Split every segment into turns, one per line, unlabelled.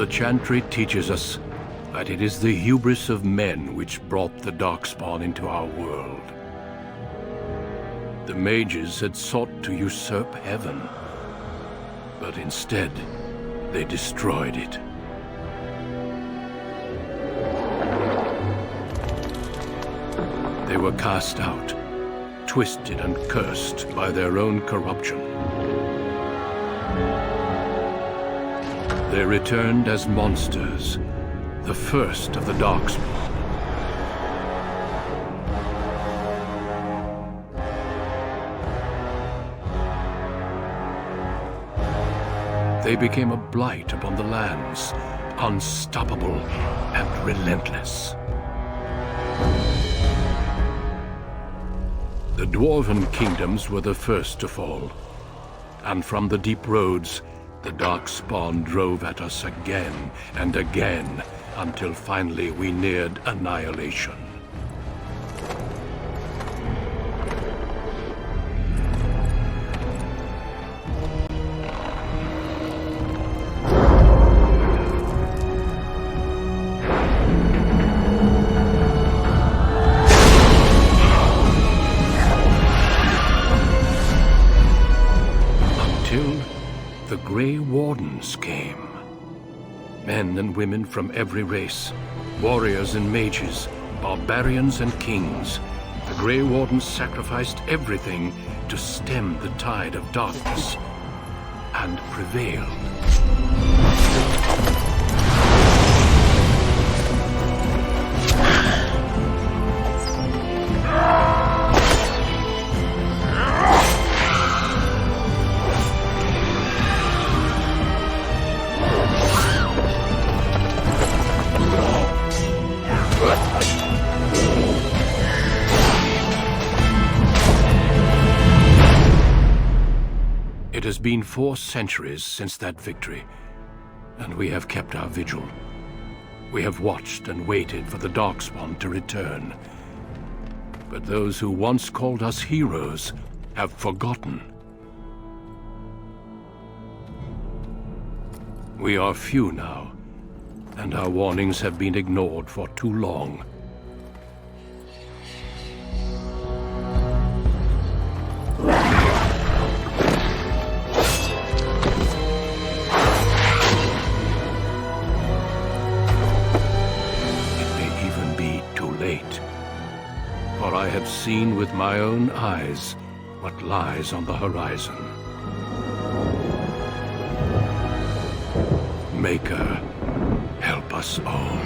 The Chantry teaches us that it is the hubris of men which brought the Darkspawn into our world. The mages had sought to usurp heaven, but instead, they destroyed it. They were cast out, twisted and cursed by their own corruption. They returned as monsters, the first of the Darkspawn. They became a blight upon the lands, unstoppable and relentless. The Dwarven kingdoms were the first to fall, and from the deep roads, the Darkspawn drove at us again and again, until finally we neared annihilation. The Grey Wardens came. Men and women from every race, warriors and mages, barbarians and kings. The Grey Wardens sacrificed everything to stem the tide of darkness, and prevailed. It has been 4 centuries since that victory, and we have kept our vigil. We have watched and waited for the Darkspawn to return. But those who once called us heroes have forgotten. We are few now, and our warnings have been ignored for too long. For I have seen with my own eyes what lies on the horizon. Maker, help us all.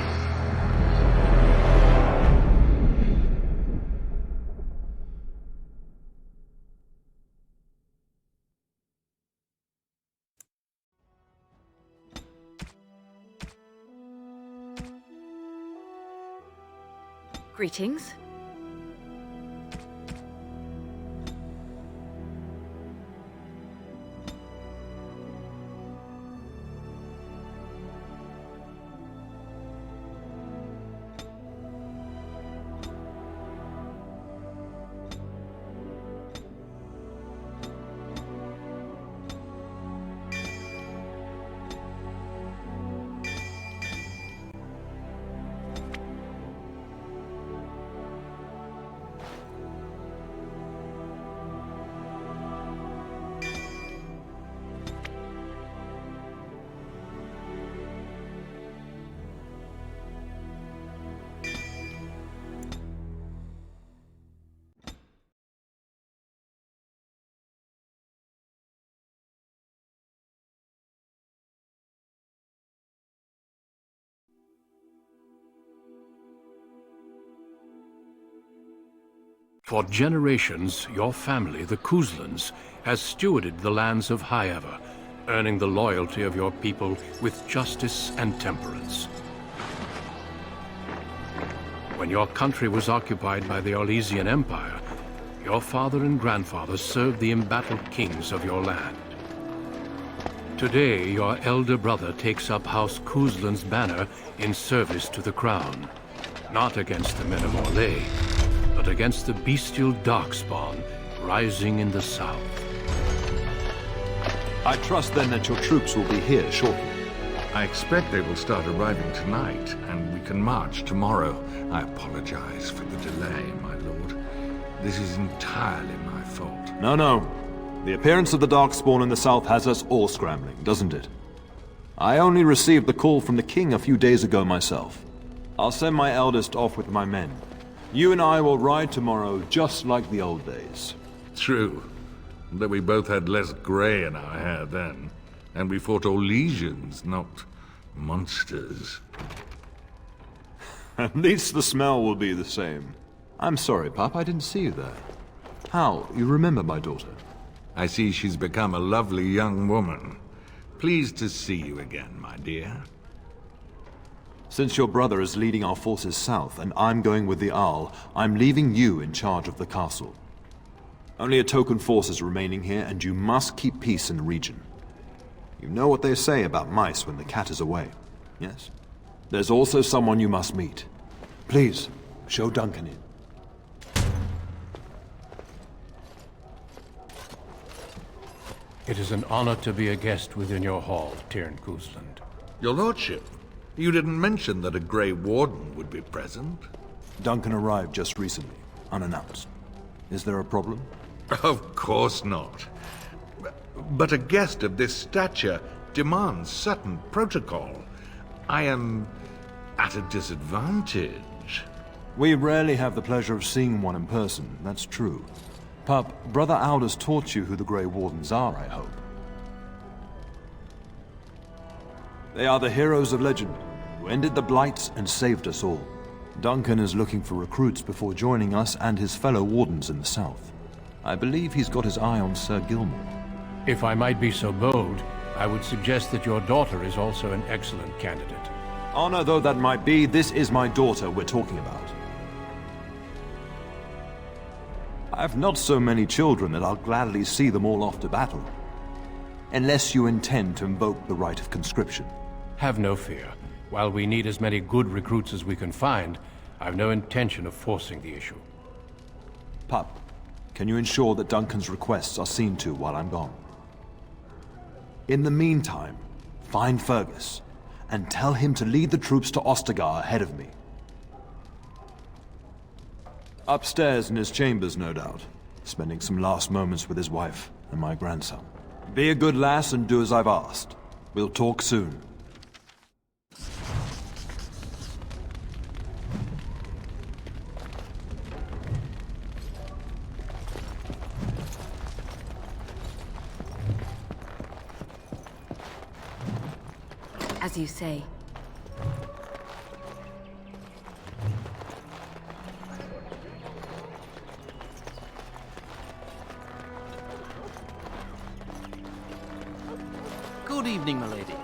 Greetings.
For generations, your family, the Kuzlans, has stewarded the lands of Highever, earning the loyalty of your people with justice and temperance. When your country was occupied by the Orlesian Empire, your father and grandfather served the embattled kings of your land. Today, your elder brother takes up House Kuzlan's banner in service to the crown, not against the men of Orlais, but against the bestial Darkspawn rising in the south.
I trust then that your troops will be here shortly.
I expect they will start arriving tonight, and we can march tomorrow. I apologize for the delay, my lord. This is entirely my fault.
No. The appearance of the Darkspawn in the south has us all scrambling, doesn't it? I only received the call from the king a few days ago myself. I'll send my eldest off with my men. You and I will ride tomorrow just like the old days.
True. Though we both had less grey in our hair then. And we fought all legions, not monsters.
At least the smell will be the same. I'm sorry, Pup, I didn't see you there. How? You remember my daughter?
I see she's become a lovely young woman. Pleased to see you again, my dear.
Since your brother is leading our forces south and I'm going with the Arl, I'm leaving you in charge of the castle. Only a token force is remaining here, and you must keep peace in the region. You know what they say about mice when the cat is away, yes? There's also someone you must meet. Please, show Duncan in.
It is an honor to be a guest within your hall, Tyrn Cousland.
Your lordship, you didn't mention that a Grey Warden would be present.
Duncan arrived just recently, unannounced. Is there a problem?
Of course not. But a guest of this stature demands certain protocol. I am at a disadvantage.
We rarely have the pleasure of seeing one in person, that's true. Pup, Brother Aldous taught you who the Grey Wardens are, I hope. They are the heroes of legend, who ended the Blights and saved us all. Duncan is looking for recruits before joining us and his fellow Wardens in the south. I believe he's got his eye on Sir Gilmore.
If I might be so bold, I would suggest that your daughter is also an excellent candidate.
Honor though that might be, this is my daughter we're talking about. I've not so many children that I'll gladly see them all off to battle. Unless you intend to invoke the right of conscription.
Have no fear. While we need as many good recruits as we can find, I've no intention of forcing the issue.
Pup, can you ensure that Duncan's requests are seen to while I'm gone? In the meantime, find Fergus, and tell him to lead the troops to Ostagar ahead of me. Upstairs in his chambers, no doubt, spending some last moments with his wife and my grandson. Be a good lass and do as I've asked. We'll talk soon.
As you say.
Good evening, my lady.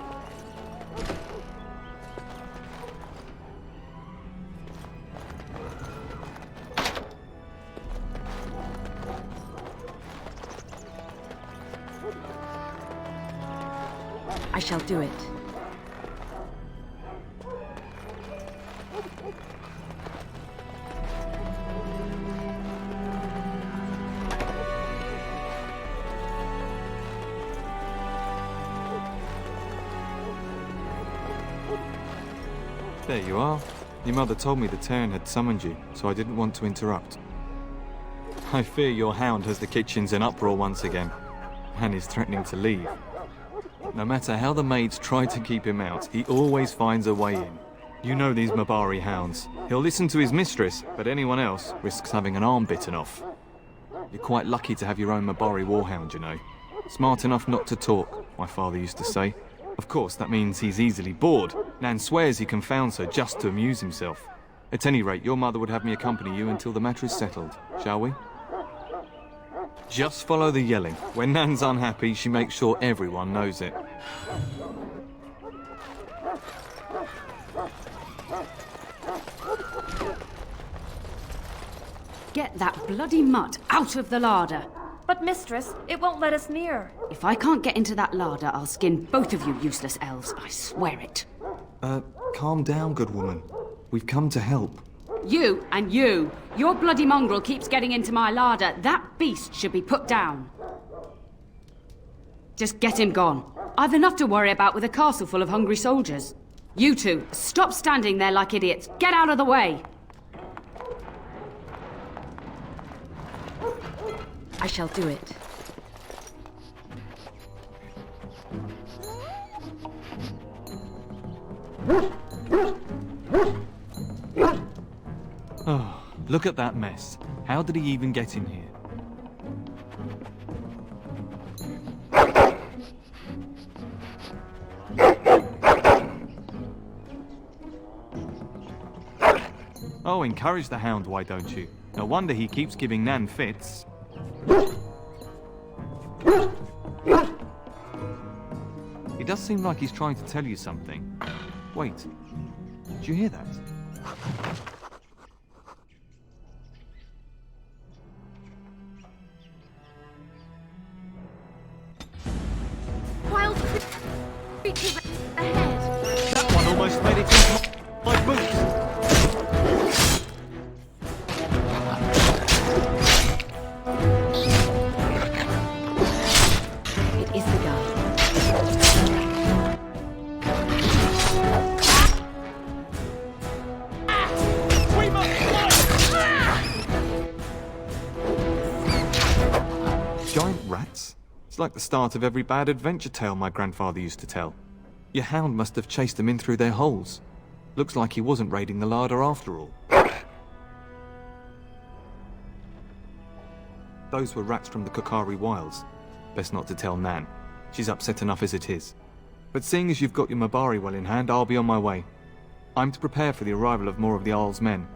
I shall do it.
There you are. Your mother told me the Tyrn had summoned you, so I didn't want to interrupt. I fear your hound has the kitchens in uproar once again, and is threatening to leave. No matter how the maids try to keep him out, he always finds a way in. You know these Mabari hounds. He'll listen to his mistress, but anyone else risks having an arm bitten off. You're quite lucky to have your own Mabari warhound, you know. Smart enough not to talk, my father used to say. Of course, that means he's easily bored. Nan swears he confounds her just to amuse himself. At any rate, your mother would have me accompany you until the matter is settled, shall we? Just follow the yelling. When Nan's unhappy, she makes sure everyone knows it.
Get that bloody mutt out of the larder!
But mistress, it won't let us near.
If I can't get into that larder, I'll skin both of you useless elves, I swear it.
Calm down, good woman. We've come to help.
You and you! Your bloody mongrel keeps getting into my larder. That beast should be put down. Just get him gone. I've enough to worry about with a castle full of hungry soldiers. You two, stop standing there like idiots. Get out of the way!
I shall do it.
Oh, look at that mess. How did he even get in here? Oh, encourage the hound, why don't you? No wonder he keeps giving Nan fits. It does seem like he's trying to tell you something. Wait, did you hear that?
Wild creatures ahead.
That one almost made it into my boots!
It is the guy.
We must fly! Giant rats? It's like the start of every bad adventure tale my grandfather used to tell. Your hound must have chased them in through their holes. Looks like he wasn't raiding the larder after all. Those were rats from the Kokari Wilds. Best not to tell Nan. She's upset enough as it is. But seeing as you've got your Mabari well in hand, I'll be on my way. I'm to prepare for the arrival of more of the Arl's men.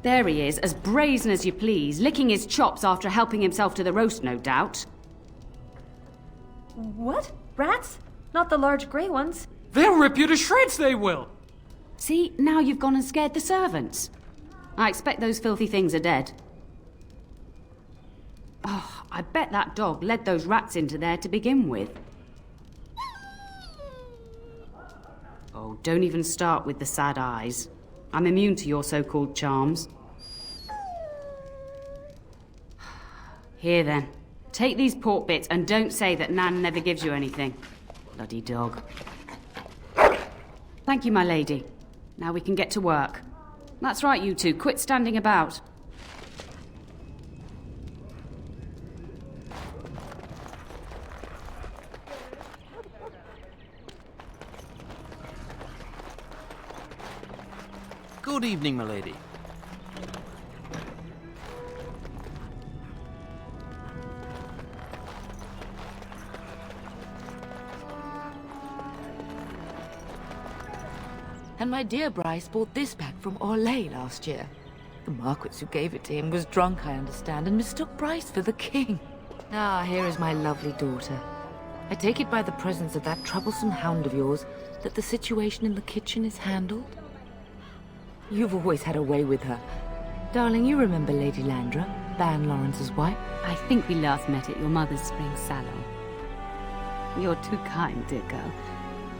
There he is, as brazen as you please, licking his chops after helping himself to the roast, no doubt.
What? Rats? Not the large grey ones.
They'll rip you to shreds, they will!
See, now you've gone and scared the servants. I expect those filthy things are dead. Oh, I bet that dog led those rats into there to begin with. Oh, don't even start with the sad eyes. I'm immune to your so-called charms. Here then, take these pork bits and don't say that Nan never gives you anything. Bloody dog. Thank you, my lady. Now we can get to work. That's right, you two. Quit standing about.
Good evening, my lady.
And my dear Bryce bought this back from Orlais last year. The Marquis who gave it to him was drunk, I understand, and mistook Bryce for the king. Ah, here is my lovely daughter. I take it by the presence of that troublesome hound of yours that the situation in the kitchen is handled? You've always had a way with her. Darling, you remember Lady Landra, Ban Lawrence's wife?
I think we last met at your mother's spring salon. You're too kind, dear girl.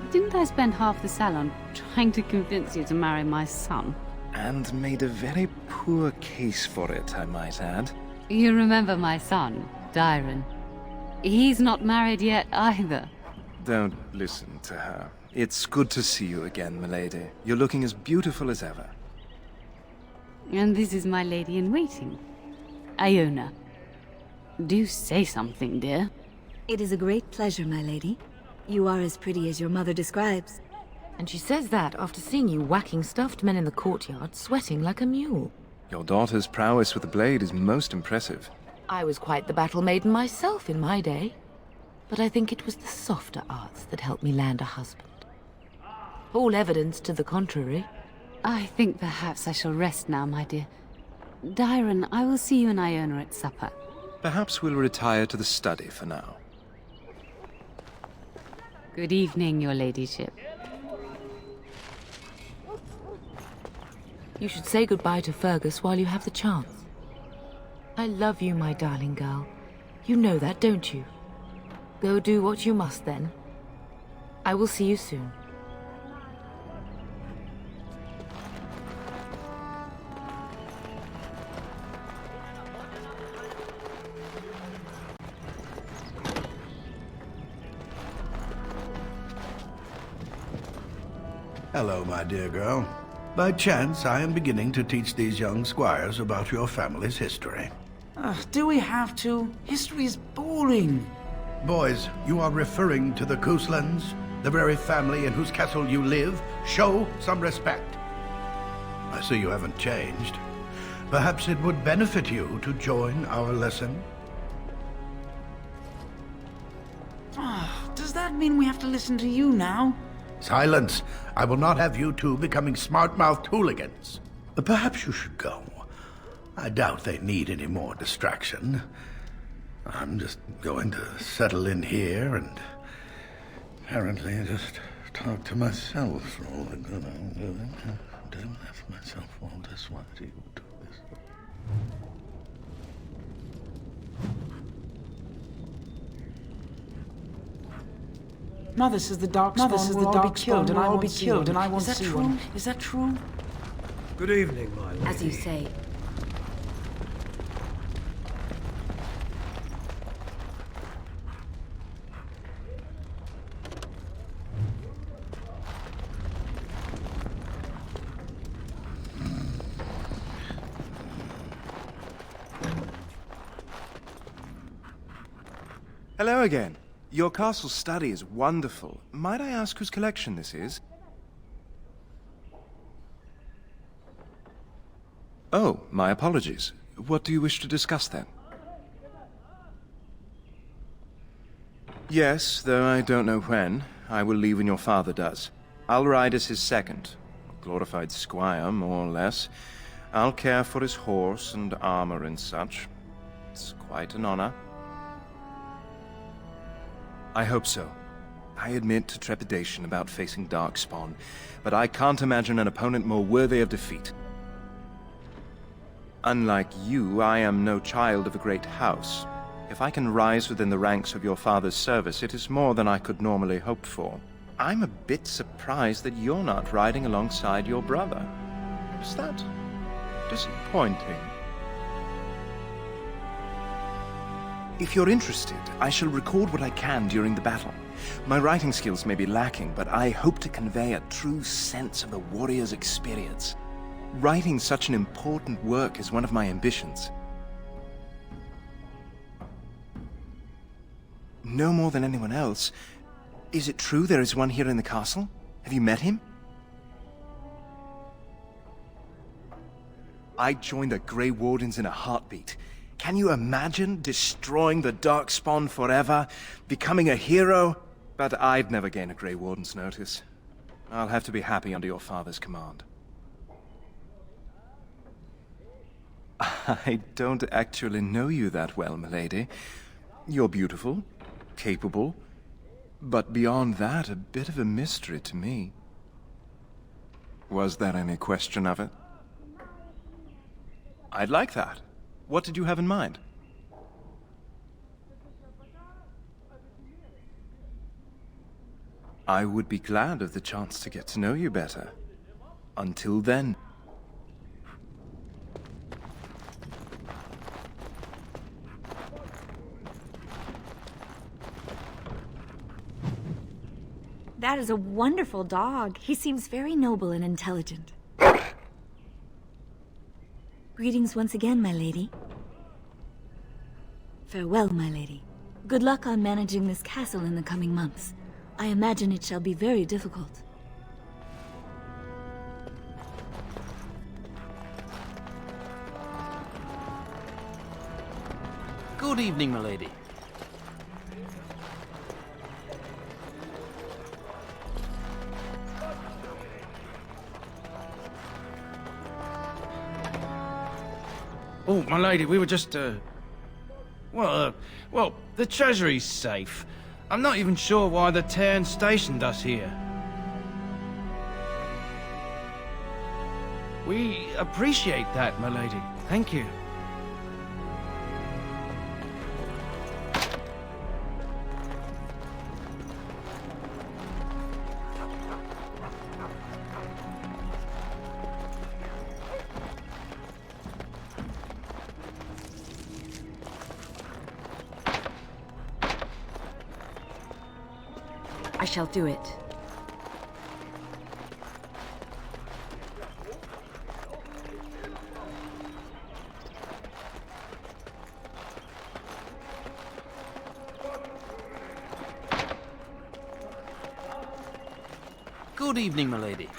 Didn't I spend half the salon trying to convince you to marry my son?
And made a very poor case for it, I might add.
You remember my son, Dyron. He's not married yet either.
Don't listen to her. It's good to see you again, milady. You're looking as beautiful as ever.
And this is my lady-in-waiting, Iona. Do say something, dear.
It is a great pleasure, my lady. You are as pretty as your mother describes.
And she says that after seeing you whacking stuffed men in the courtyard, sweating like a mule.
Your daughter's prowess with the blade is most impressive.
I was quite the battle maiden myself in my day. But I think it was the softer arts that helped me land a husband. All evidence to the contrary.
I think perhaps I shall rest now, my dear. Dyron, I will see you and Iona at supper.
Perhaps we'll retire to the study for now.
Good evening, your ladyship.
You should say goodbye to Fergus while you have the chance. I love you, my darling girl. You know that, don't you? Go do what you must, then. I will see you soon.
Hello, my dear girl. By chance, I am beginning to teach these young squires about your family's history.
Do we have to? History is boring.
Boys, you are referring to the Couslands, the very family in whose castle you live. Show some respect. I see you haven't changed. Perhaps it would benefit you to join our lesson.
Does that mean we have to listen to you now?
Silence! I will not have you two becoming smart-mouthed hooligans. Perhaps you should go. I doubt they need any more distraction. I'm just going to settle in here and apparently just talk to myself for all the good I'm doing. I left myself all this. Why do you do this?
Mother says the Darkspawn will all be killed, and I won't see one. And I won't see one. Is that true?
Good evening, my lady.
As you say.
Hello again. Your castle study is wonderful. Might I ask whose collection this is? Oh, my apologies. What do you wish to discuss then? Yes, though I don't know when. I will leave when your father does. I'll ride as his second. A glorified squire, more or less. I'll care for his horse and armor and such. It's quite an honor. I hope so. I admit to trepidation about facing Darkspawn, but I can't imagine an opponent more worthy of defeat. Unlike you, I am no child of a great house. If I can rise within the ranks of your father's service, it is more than I could normally hope for. I'm a bit surprised that you're not riding alongside your brother. Is that disappointing? If you're interested, I shall record what I can during the battle. My writing skills may be lacking, but I hope to convey a true sense of the warrior's experience. Writing such an important work is one of my ambitions. No more than anyone else. Is it true there is one here in the castle? Have you met him? I'd join the Grey Wardens in a heartbeat. Can you imagine destroying the Darkspawn forever? Becoming a hero? But I'd never gain a Grey Warden's notice. I'll have to be happy under your father's command. I don't actually know you that well, milady. You're beautiful, capable, but beyond that, a bit of a mystery to me. Was there any question of it? I'd like that. What did you have in mind? I would be glad of the chance to get to know you better. Until then.
That is a wonderful dog. He seems very noble and intelligent. Greetings once again, my lady. Farewell, my lady. Good luck on managing this castle in the coming months. I imagine it shall be very difficult.
Good evening, milady. Oh, my lady, we were just, well, the treasury's safe. I'm not even sure why the Cairn stationed us here. We appreciate that, my lady. Thank you.
I shall do it.
Good evening, my lady.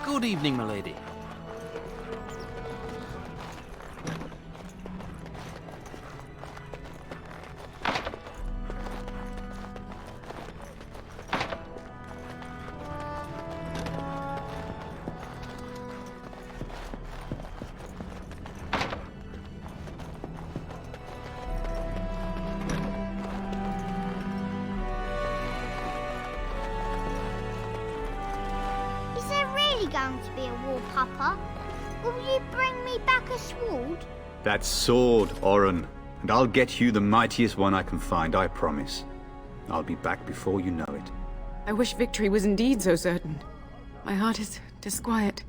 Good evening, my lady.
Going to be a war, Papa? Will you bring me back a sword?
That sword, Oren. And I'll get you the mightiest one I can find, I promise. I'll be back before you know it.
I wish victory was indeed so certain. My heart is disquiet.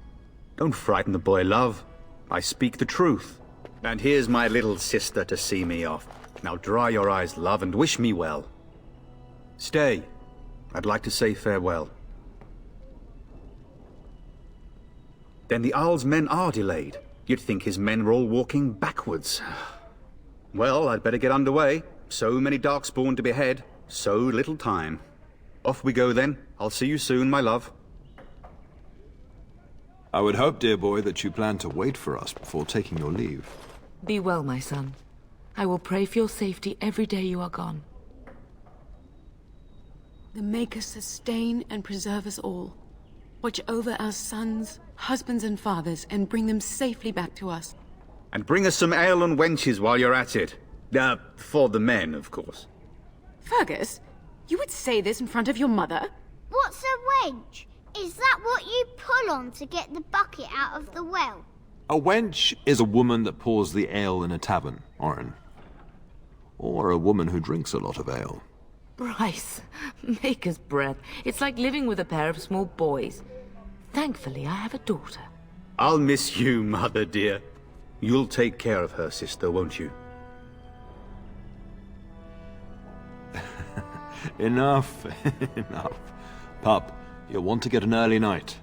Don't frighten the boy, love. I speak the truth. And here's my little sister to see me off. Now dry your eyes, love, and wish me well. Stay. I'd like to say farewell. Then the Arl's men are delayed. You'd think his men were all walking backwards. Well, I'd better get underway. So many Darkspawn to behead, so little time. Off we go then. I'll see you soon, my love.
I would hope, dear boy, that you plan to wait for us before taking your leave.
Be well, my son. I will pray for your safety every day you are gone.
The Maker sustain and preserve us all. Watch over our sons, husbands and fathers, and bring them safely back to us.
And bring us some ale and wenches while you're at it. For the men, of course.
Fergus, you would say this in front of your mother?
What's a wench? Is that what you pull on to get the bucket out of the well?
A wench is a woman that pours the ale in a tavern, Oren. Or a woman who drinks a lot of ale.
Bryce, Maker's breath. It's like living with a pair of small boys. Thankfully, I have a daughter.
I'll miss you, mother dear. You'll take care of her, sister, won't you?
Enough, enough. Pup, you'll want to get an early night.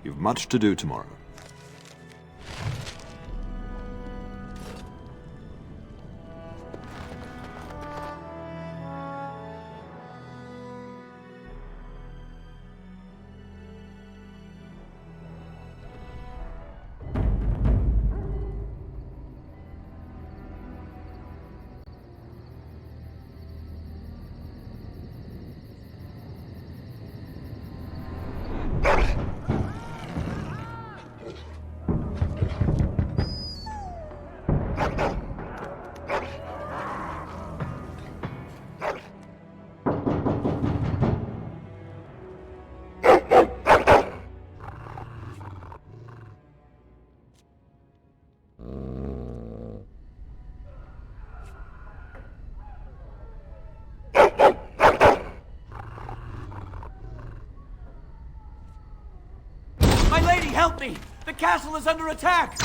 You've much to do tomorrow.
Help me! The castle is under attack!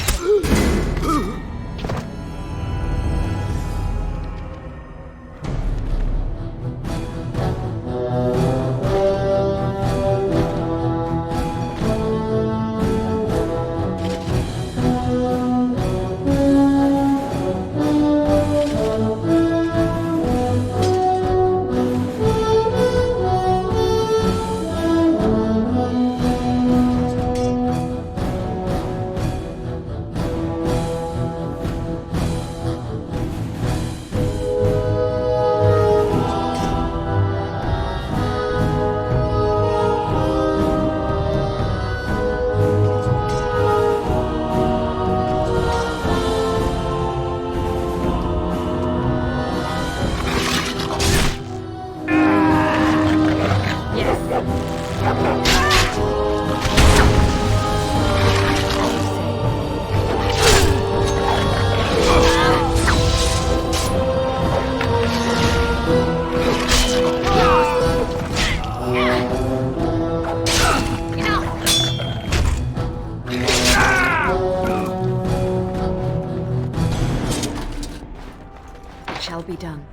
done.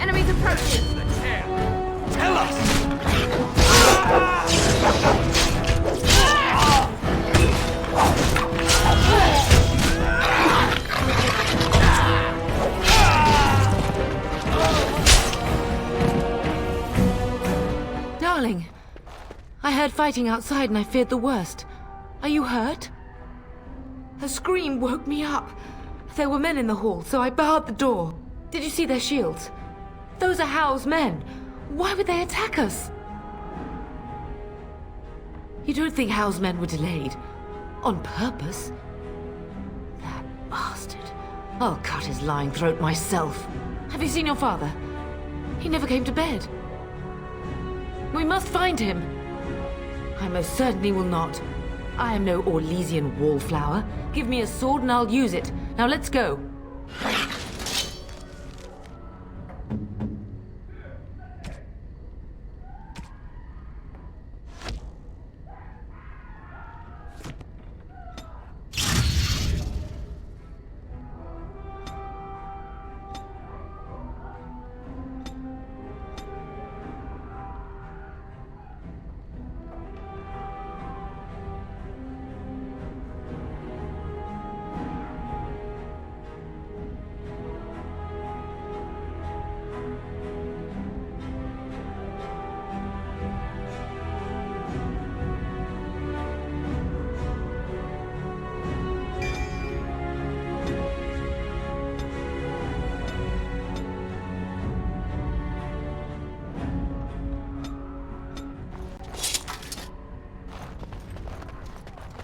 Enemies approaching!
Tell us!
Darling, I heard fighting outside and I feared the worst. Are you hurt? A scream woke me up. There were men in the hall, so I barred the door. Did you see their shields? Those are Hal's men. Why would they attack us? You don't think Hal's men were delayed? On purpose? That bastard. I'll cut his lying throat myself. Have you seen your father? He never came to bed. We must find him. I most certainly will not. I am no Orlesian wallflower. Give me a sword and I'll use it. Now let's go.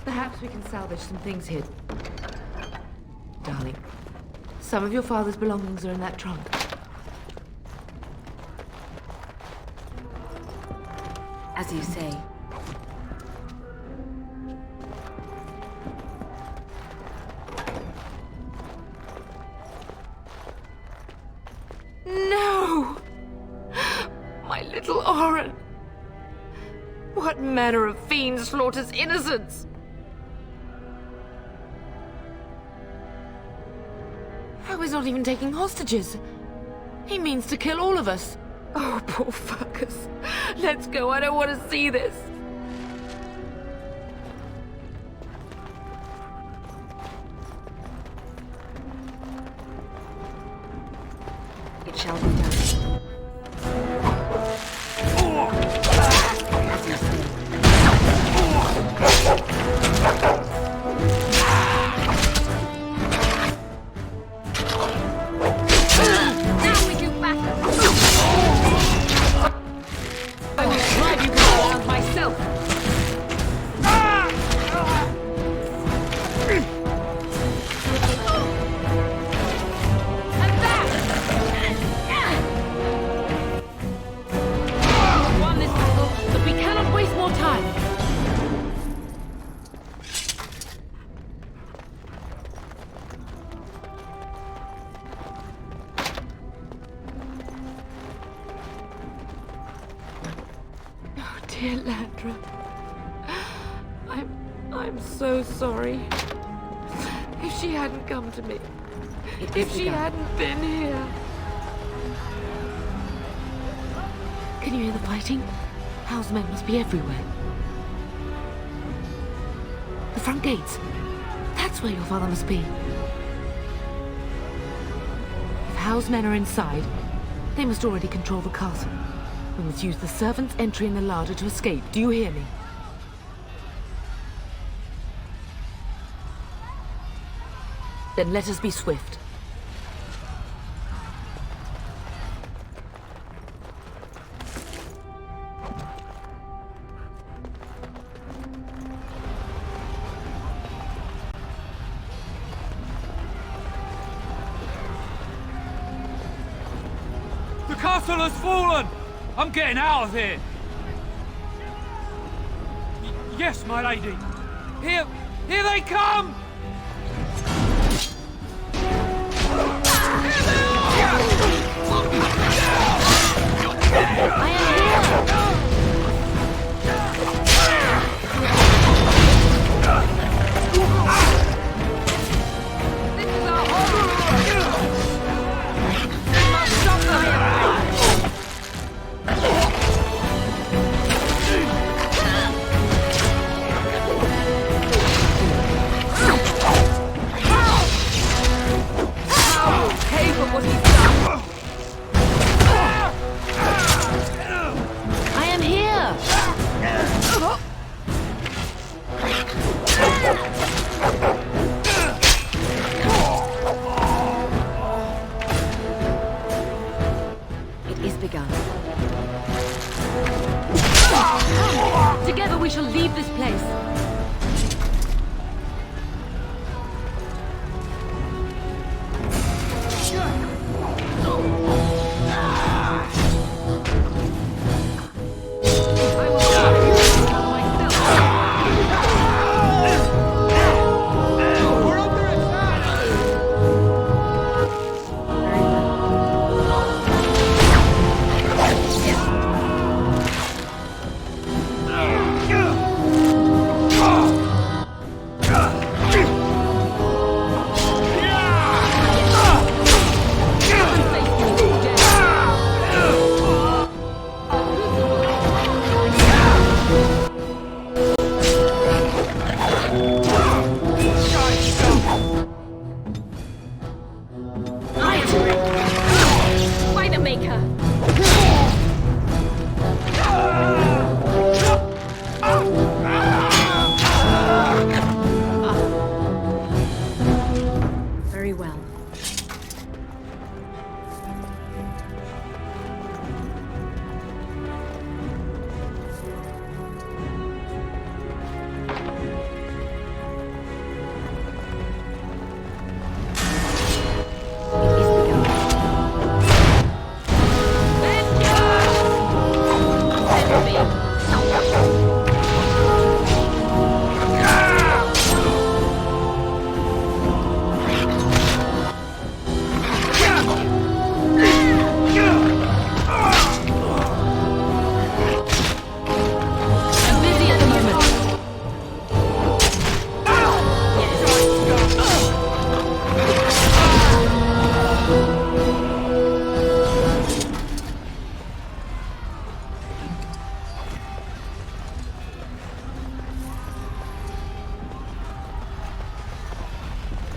Perhaps we can salvage some things here. Darling, some of your father's belongings are in that trunk.
As you say.
No! My little Oren! What manner of fiend slaughters innocents? Oh, he's not even taking hostages. He means to kill all of us. Oh, poor fuckers. Let's go, I don't want to see this.
It shall be done. As you say.
Now we do battle!
I will drive you around myself.
And that!
We've won this battle, but we cannot waste more time. Oh, dear Landra. I'm so sorry. If she hadn't come to me, if she hadn't been here. Can you hear the fighting? Hal's men must be everywhere. The front gates. That's where your father must be. If Hal's men are inside, they must already control the castle. We must use the servants' entry in the larder to escape. Do you hear me? Then let us be swift.
The castle has fallen! I'm getting out of here! Yes, my lady! Here they come!
Together we shall leave this place.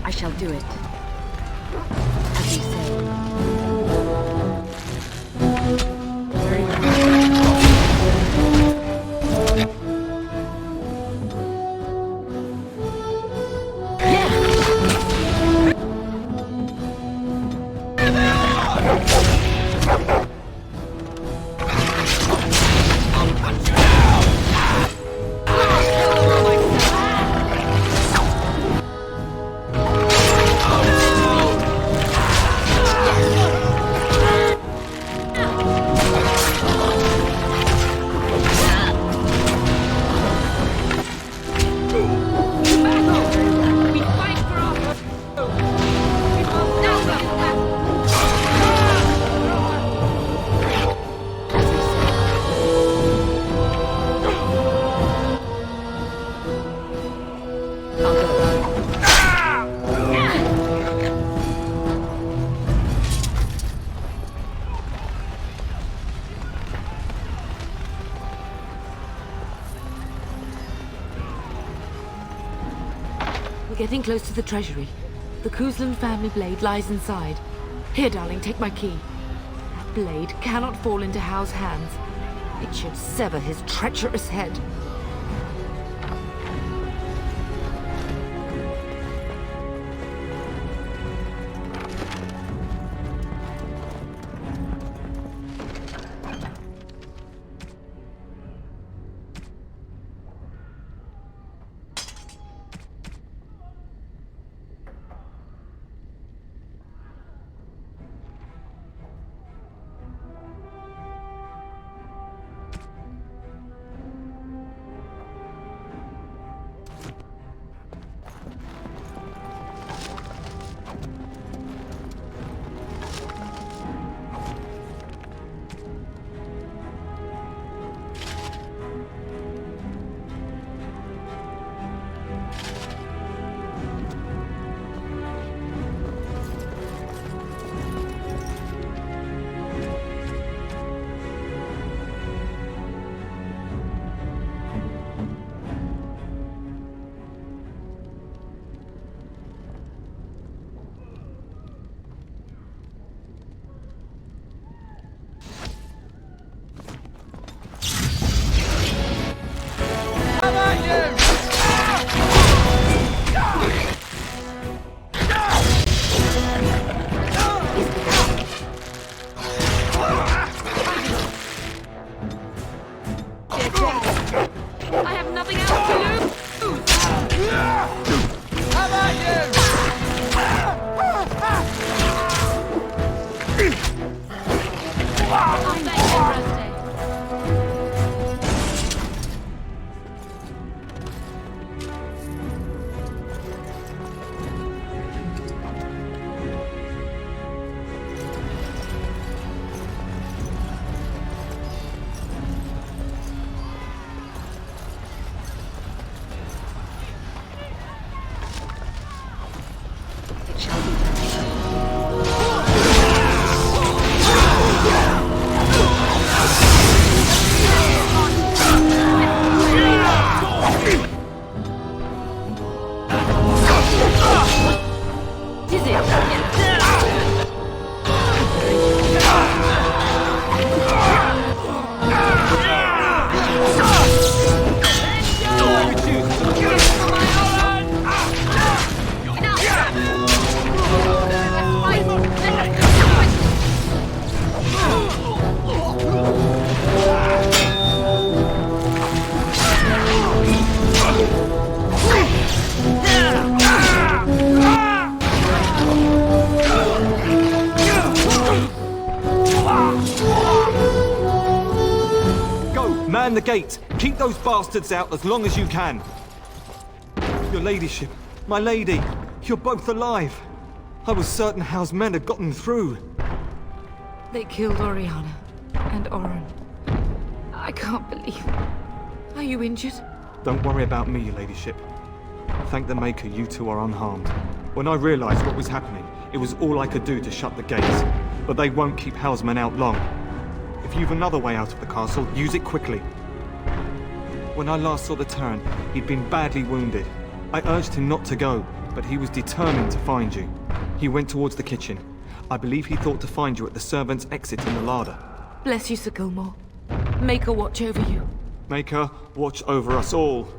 I shall do it. As you say. Very
Getting close to the treasury. The Kuzlan family blade lies inside. Here, darling, take my key. That blade cannot fall into Hao's hands. It should sever his treacherous head.
the gate! Keep those bastards out as long as you can! Your ladyship, my lady, you're both alive! I was certain Hal's men had gotten through.
They killed Oriana and Oren. I can't believe it. Are you injured?
Don't worry about me, your ladyship. Thank the Maker you two are unharmed. When I realized what was happening, it was all I could do to shut the gates. But they won't keep Hal's men out long. If you've another way out of the castle, use it quickly. When I last saw the Terran, he'd been badly wounded. I urged him not to go, but he was determined to find you. He went towards the kitchen. I believe he thought to find you at the servants' exit in the larder.
Bless you, Sir Gilmore. Maker watch over you.
Maker, watch over us all.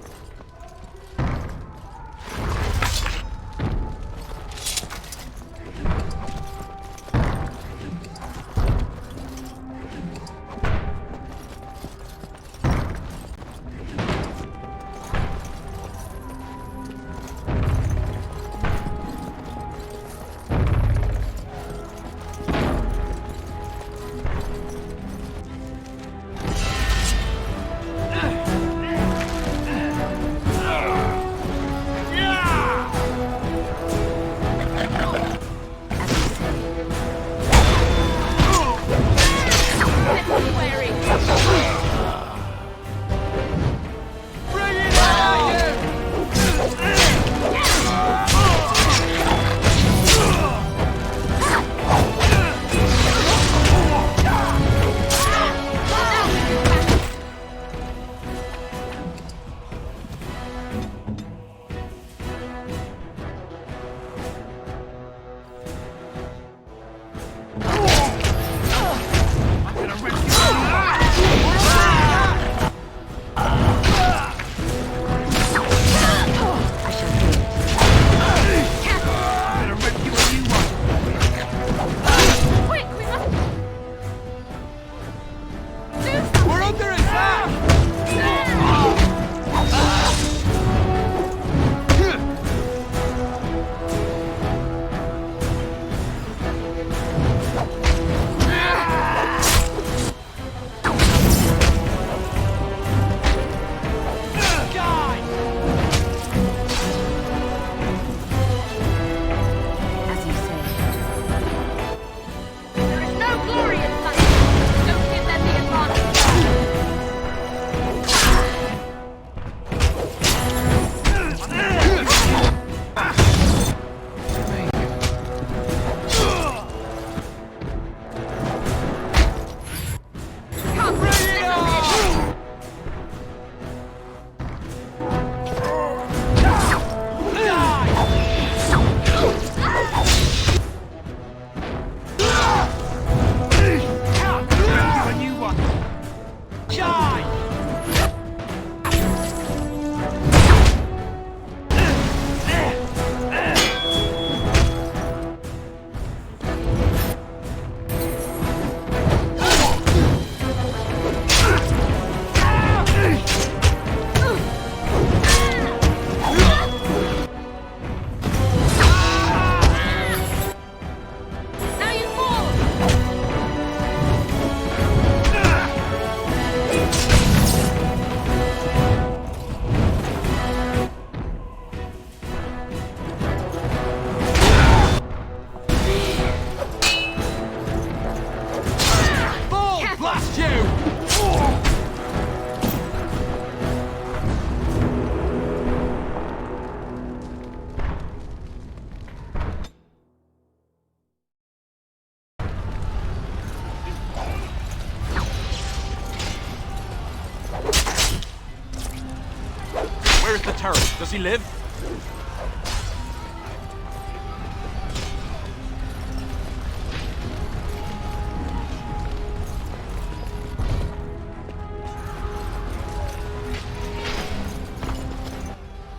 Where's the Terran? Does he live?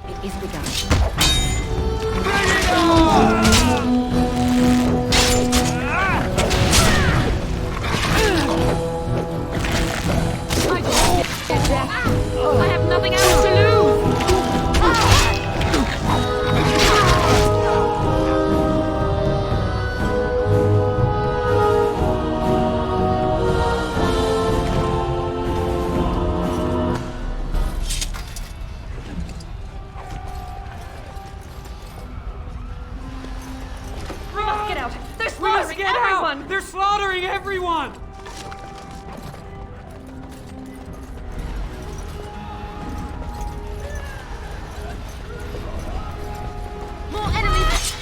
It is begun.
I have nothing else to lose!
everyone! They're slaughtering everyone!
More enemies!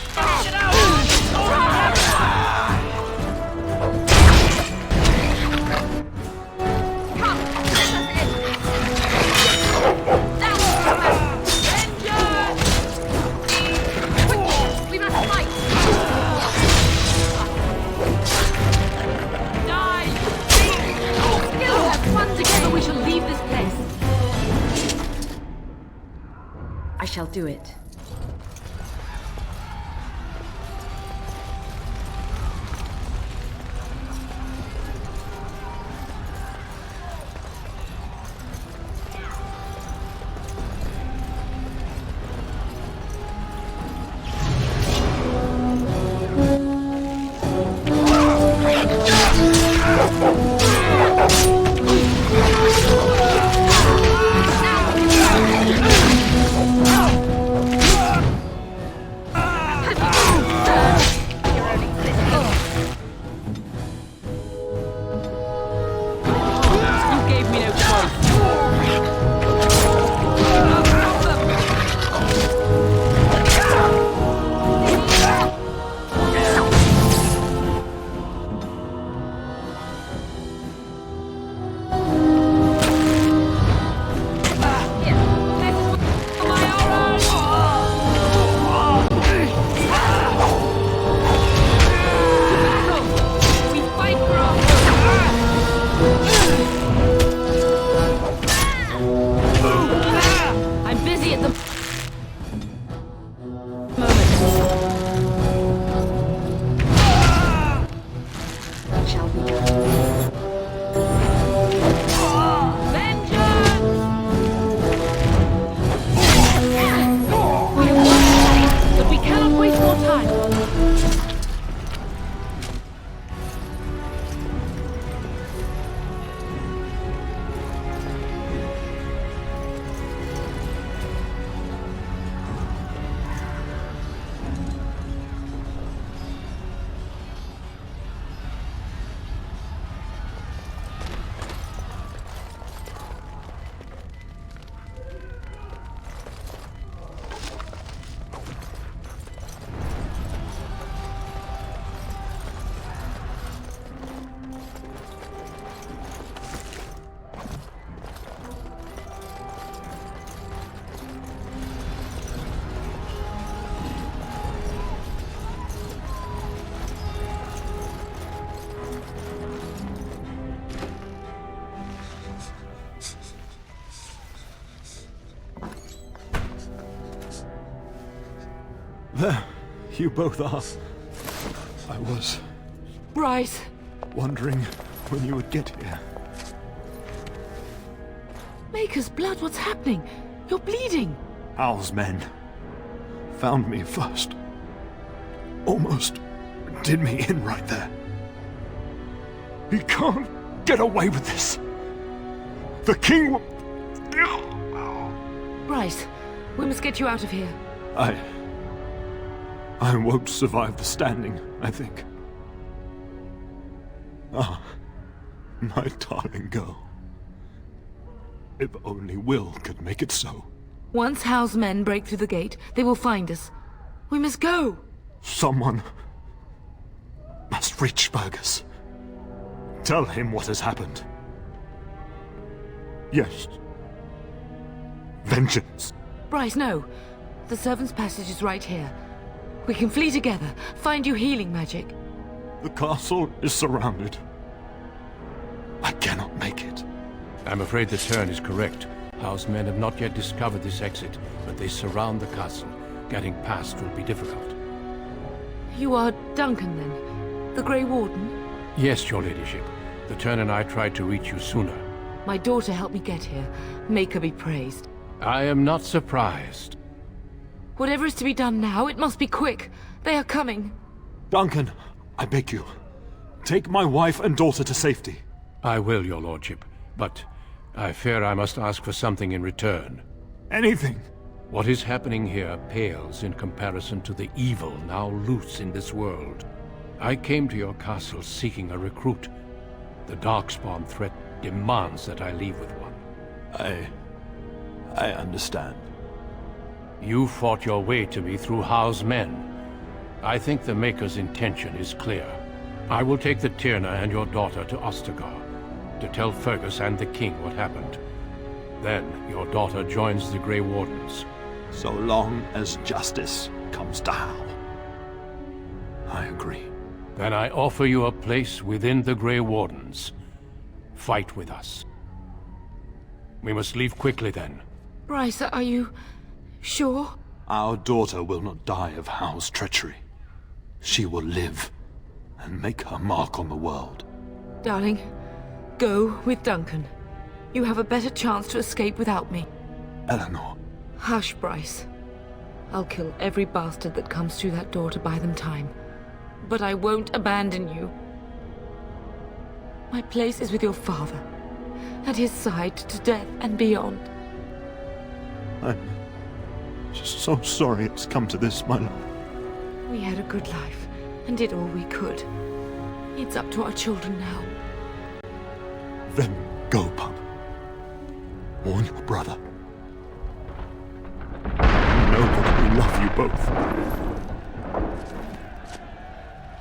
Get out! Come, let us in! Down! Vengeance! Quickly, we must fight! Die! Skill have fun together, we shall leave this place.
I shall do it.
There, you both are. I was
Bryce!
wondering when you would get here.
Maker's blood, what's happening? You're bleeding!
Hal's men found me first. Almost did me in right there. He can't get away with this. The king will...
Bryce, we must get you out of here.
I won't survive the standing, I think. Ah, my darling girl. If only Will could make it so.
Once Hal's men break through the gate, they will find us. We must go!
Someone must reach Fergus. Tell him what has happened. Yes. Vengeance.
Bryce, no. The servant's passage is right here. We can flee together, find you healing magic.
The castle is surrounded. I cannot make it.
I'm afraid the Turn is correct. Hal's men have not yet discovered this exit, but they surround the castle. Getting past will be difficult.
You are Duncan, then? The Grey Warden?
Yes, your ladyship. The Turn and I tried to reach you sooner.
My daughter helped me get here. Make her be praised.
I am not surprised.
Whatever is to be done now, it must be quick. They are coming.
Duncan, I beg you. Take my wife and daughter to safety.
I will, your lordship, but I fear I must ask for something in return.
Anything.
What is happening here pales in comparison to the evil now loose in this world. I came to your castle seeking a recruit. The Darkspawn threat demands that I leave with one.
I understand.
You fought your way to me through Howe's men. I think the Maker's intention is clear. I will take the Tyrna and your daughter to Ostagar, to tell Fergus and the King what happened. Then your daughter joins the Grey Wardens.
So long as justice comes to Howe. I agree.
Then I offer you a place within the Grey Wardens. Fight with us. We must leave quickly then.
Bryce, are you sure?
Our daughter will not die of Howe's treachery. She will live and make her mark on the world.
Darling, go with Duncan. You have a better chance to escape without me.
Eleanor.
Hush, Bryce. I'll kill every bastard that comes through that door to buy them time. But I won't abandon you. My place is with your father, at his side to death and beyond.
I'm just so sorry it's come to this, my love.
We had a good life, and did all we could. It's up to our children now.
Then go, pup. Warn your brother. You know that we love you both.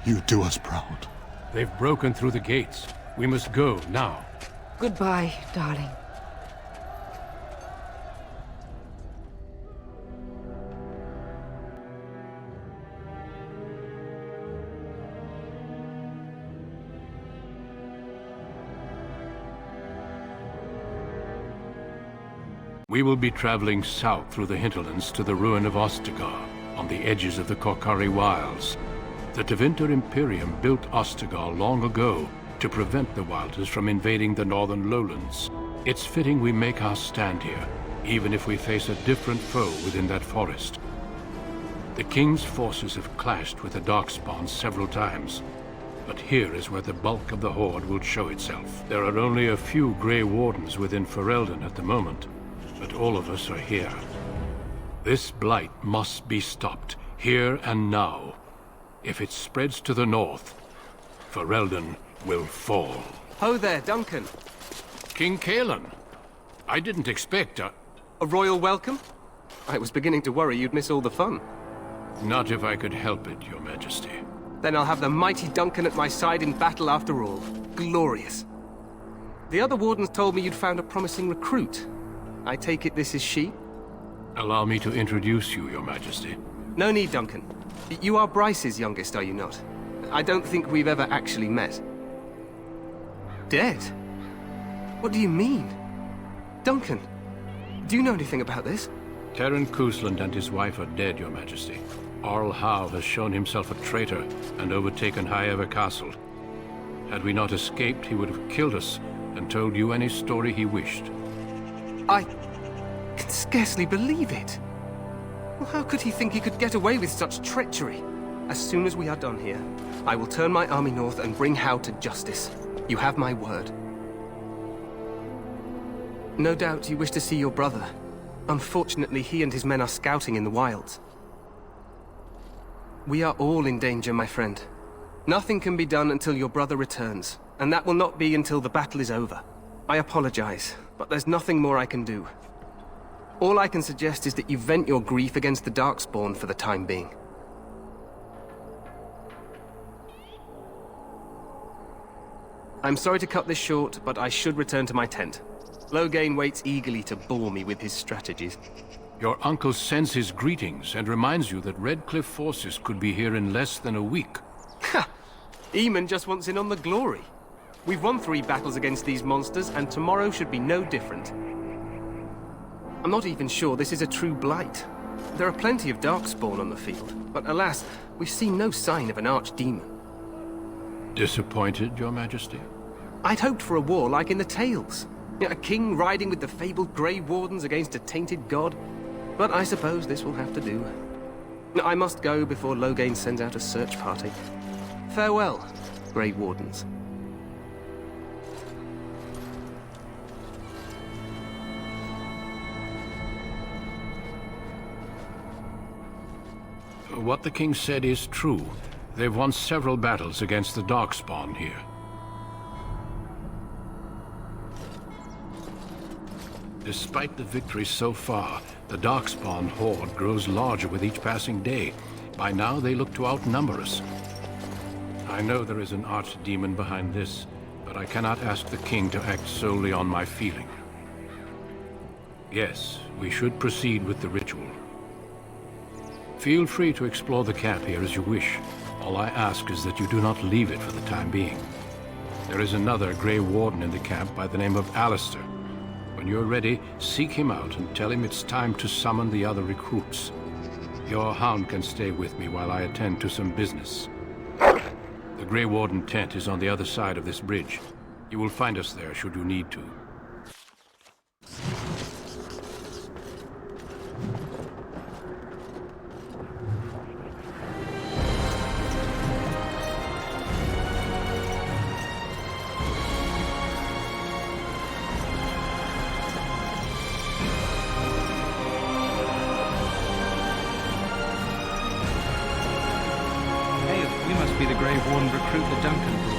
You do us proud.
They've broken through the gates. We must go now.
Goodbye, darling.
We will be traveling south through the hinterlands to the ruin of Ostagar, on the edges of the Korcari Wilds. The Tevinter Imperium built Ostagar long ago to prevent the Wilders from invading the northern lowlands. It's fitting we make our stand here, even if we face a different foe within that forest. The King's forces have clashed with the Darkspawn several times, but here is where the bulk of the Horde will show itself. There are only a few Grey Wardens within Ferelden at the moment, but all of us are here. This blight must be stopped, here and now. If it spreads to the north, Ferelden will fall.
Ho there, Duncan.
King Cailan. I didn't expect a
royal welcome? I was beginning to worry you'd miss all the fun.
Not if I could help it, Your Majesty.
Then I'll have the mighty Duncan at my side in battle after all. Glorious. The other wardens told me you'd found a promising recruit. I take it this is she?
Allow me to introduce you, Your Majesty.
No need, Duncan. You are Bryce's youngest, are you not? I don't think we've ever actually met. Dead? What do you mean? Duncan, do you know anything about this?
Terran Cousland and his wife are dead, Your Majesty. Arl Howe has shown himself a traitor and overtaken Highever Castle. Had we not escaped, he would have killed us and told you any story he wished.
I can scarcely believe it. Well, how could he think he could get away with such treachery? As soon as we are done here, I will turn my army north and bring Howe to justice. You have my word. No doubt you wish to see your brother. Unfortunately, he and his men are scouting in the wilds. We are all in danger, my friend. Nothing can be done until your brother returns, and that will not be until the battle is over. I apologize, but there's nothing more I can do. All I can suggest is that you vent your grief against the Darkspawn for the time being. I'm sorry to cut this short, but I should return to my tent. Loghain waits eagerly to bore me with his strategies.
Your uncle sends his greetings and reminds you that Redcliffe forces could be here in less than a week.
Ha! Eamon just wants in on the glory. We've won 3 battles against these monsters, and tomorrow should be no different. I'm not even sure this is a true blight. There are plenty of Darkspawn on the field, but alas, we've seen no sign of an archdemon.
Disappointed, Your Majesty?
I'd hoped for a war like in the Tales. A king riding with the fabled Grey Wardens against a tainted god. But I suppose this will have to do. I must go before Loghain sends out a search party. Farewell, Grey Wardens.
What the king said is true. They've won several battles against the Darkspawn here. Despite the victories so far, the Darkspawn horde grows larger with each passing day. By now, they look to outnumber us. I know there is an archdemon behind this, but I cannot ask the king to act solely on my feeling. Yes, we should proceed with the ritual. Feel free to explore the camp here as you wish. All I ask is that you do not leave it for the time being. There is another Grey Warden in the camp by the name of Alistair. When you're ready, seek him out and tell him it's time to summon the other recruits. Your hound can stay with me while I attend to some business. The Grey Warden tent is on the other side of this bridge. You will find us there should you need to.
Be the Grey Warden recruit the Duncan brought.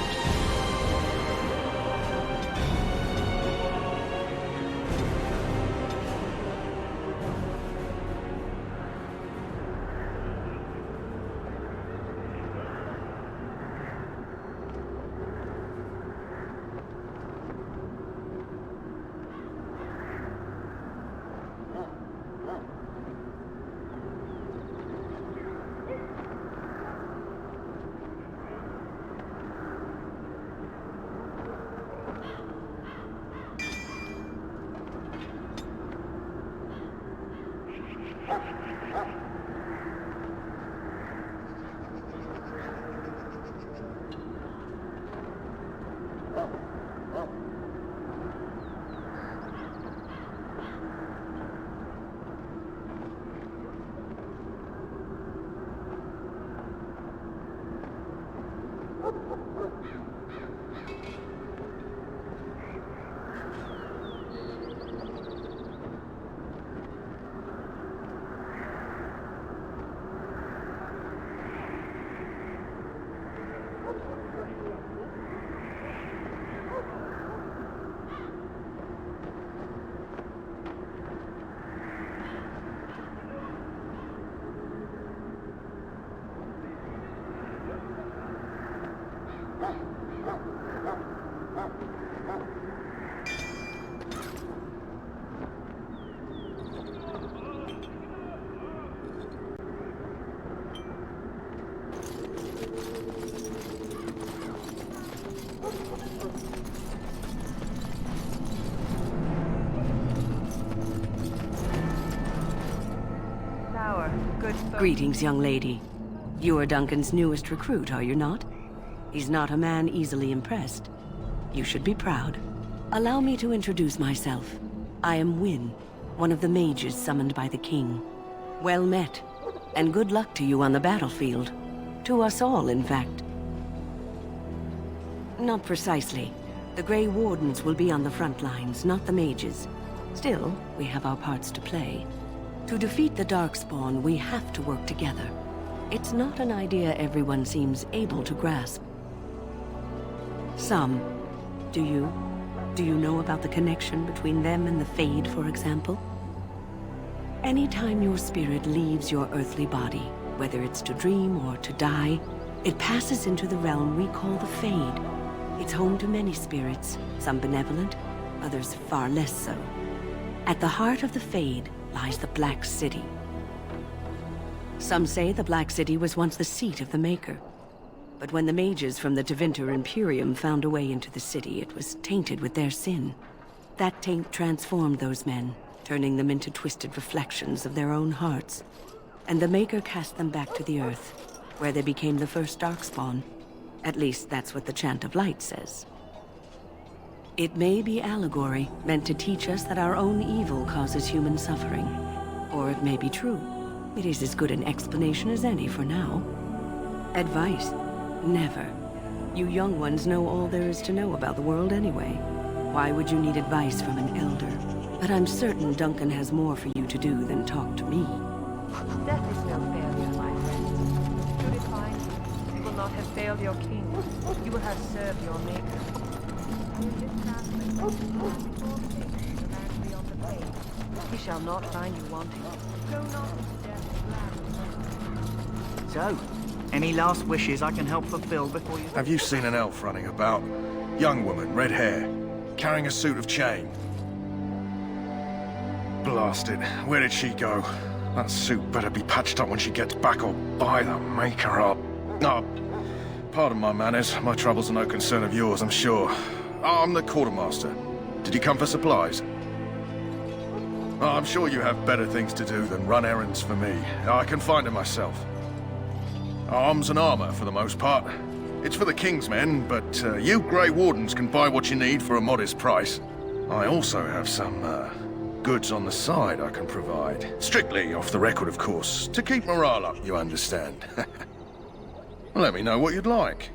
Greetings, young lady. You are Duncan's newest recruit, are you not? He's not a man easily impressed. You should be proud. Allow me to introduce myself. I am Wynne, one of the mages summoned by the king. Well met, and good luck to you on the battlefield. To us all, in fact. Not precisely. The Grey Wardens will be on the front lines, not the mages. Still, we have our parts to play. To defeat the Darkspawn, we have to work together. It's not an idea everyone seems able to grasp. Some. Do you? Do you know about the connection between them and the Fade, for example? Anytime your spirit leaves your earthly body, whether it's to dream or to die, it passes into the realm we call the Fade. It's home to many spirits, some benevolent, others far less so. At the heart of the Fade lies the Black City. Some say the Black City was once the seat of the Maker. But when the mages from the Tevinter Imperium found a way into the city, it was tainted with their sin. That taint transformed those men, turning them into twisted reflections of their own hearts. And the Maker cast them back to the Earth, where they became the first Darkspawn. At least that's what the Chant of Light says. It may be allegory, meant to teach us that our own evil causes human suffering. Or it may be true. It is as good an explanation as any for now. Advice? Never. You young ones know all there is to know about the world anyway. Why would you need advice from an elder? But I'm certain Duncan has more for you to do than talk to me.
Death is no failure, my friend. To decline, we will
not have failed your king. You will have served your maker. He shall not find you wanting. Go not into death.
So, any last wishes I can help fulfill before you...
Have you seen an elf running about? Young woman, red hair, carrying a suit of chain. Blast it. Where did she go? That suit better be patched up when she gets back, or by the maker up. Oh, pardon my manners. My troubles are no concern of yours, I'm sure. Oh, I'm the quartermaster. Did you come for supplies? Oh, I'm sure you have better things to do than run errands for me. I can find them myself. Arms and armor, for the most part. It's for the King's men, but you Grey Wardens can buy what you need for a modest price. I also have some, goods on the side I can provide. Strictly off the record, of course. To keep morale up, you understand. Let me know what you'd like.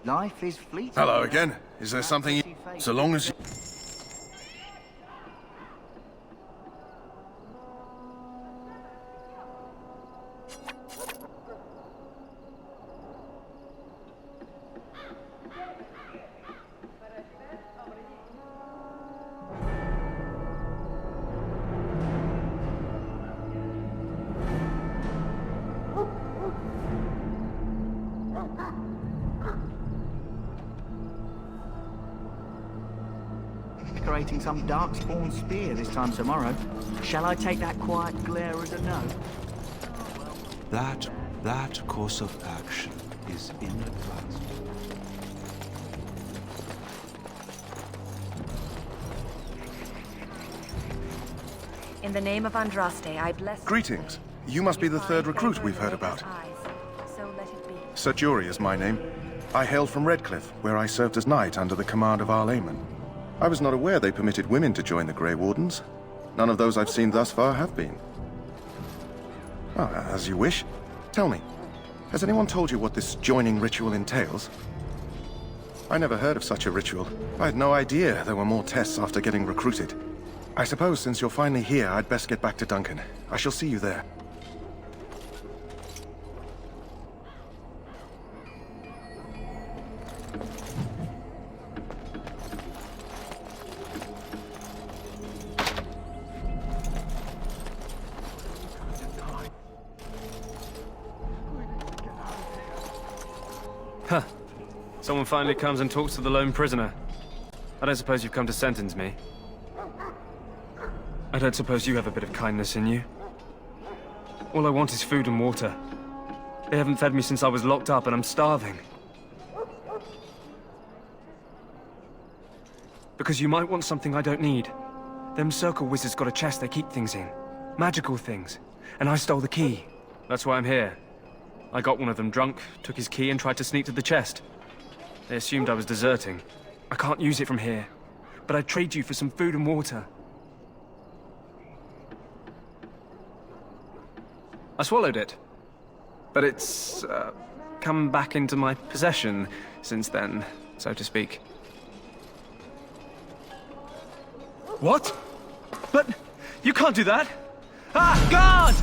Life is fleeting.
Hello again. Is there something you... So long as you...
Decorating some darkspawn spear this time tomorrow. Shall I take that quiet glare as a no?
That course of action is inadvisable.
In the name of Andraste, I bless...
Greetings. You must be the third recruit we've heard about.
So let it be.
Sir Jury is my name. I hail from Redcliffe, where I served as knight under the command of Arl Eamon. I was not aware they permitted women to join the Grey Wardens. None of those I've seen thus far have been. Oh, as you wish. Tell me, has anyone told you what this joining ritual entails? I never heard of such a ritual. I had no idea there were more tests after getting recruited. I suppose since you're finally here, I'd best get back to Duncan. I shall see you there.
Huh. Someone finally comes and talks to the lone prisoner. I don't suppose you've come to sentence me. I don't suppose you have a bit of kindness in you. All I want is food and water. They haven't fed me since I was locked up and I'm starving. Because you might want something I don't need. Them circle wizards got a chest they keep things in. Magical things. And I stole the key. That's why I'm here. I got one of them drunk, took his key and tried to sneak to the chest. They assumed I was deserting. I can't use it from here. But I'd trade you for some food and water. I swallowed it. But it's, come back into my possession since then, so to speak. What? But you can't do that! Ah, guard!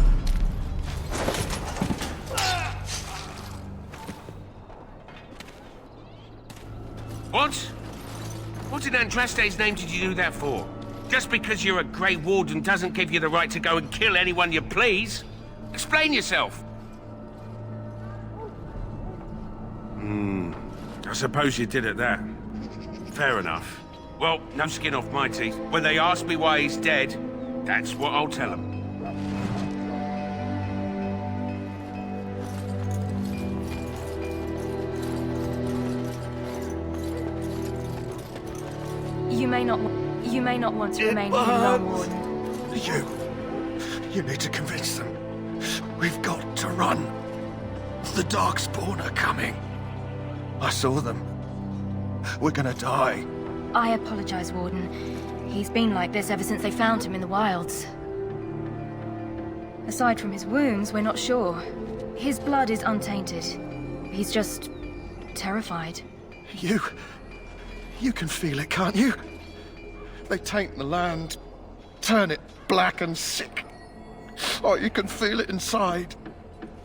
What? What in Andraste's name did you do that for? Just because you're a Grey Warden doesn't give you the right to go and kill anyone you please. Explain yourself. I suppose you did at that. Fair enough. Well, no skin off my teeth. When they ask me why he's dead, that's what I'll tell them.
You may not want to remain here long, Warden.
You need to convince them. We've got to run. The Darkspawn are coming. I saw them. We're gonna die.
I apologize, Warden. He's been like this ever since they found him in the wilds. Aside from his wounds, we're not sure. His blood is untainted. He's just terrified.
You can feel it, can't you? They taint the land, turn it black and sick. Oh, you can feel it inside.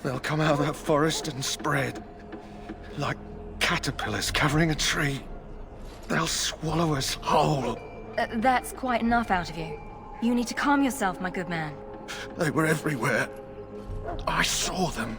They'll come out of that forest and spread. Like caterpillars covering a tree. They'll swallow us whole.
That's quite enough out of you. You need to calm yourself, my good man.
They were everywhere. I saw them.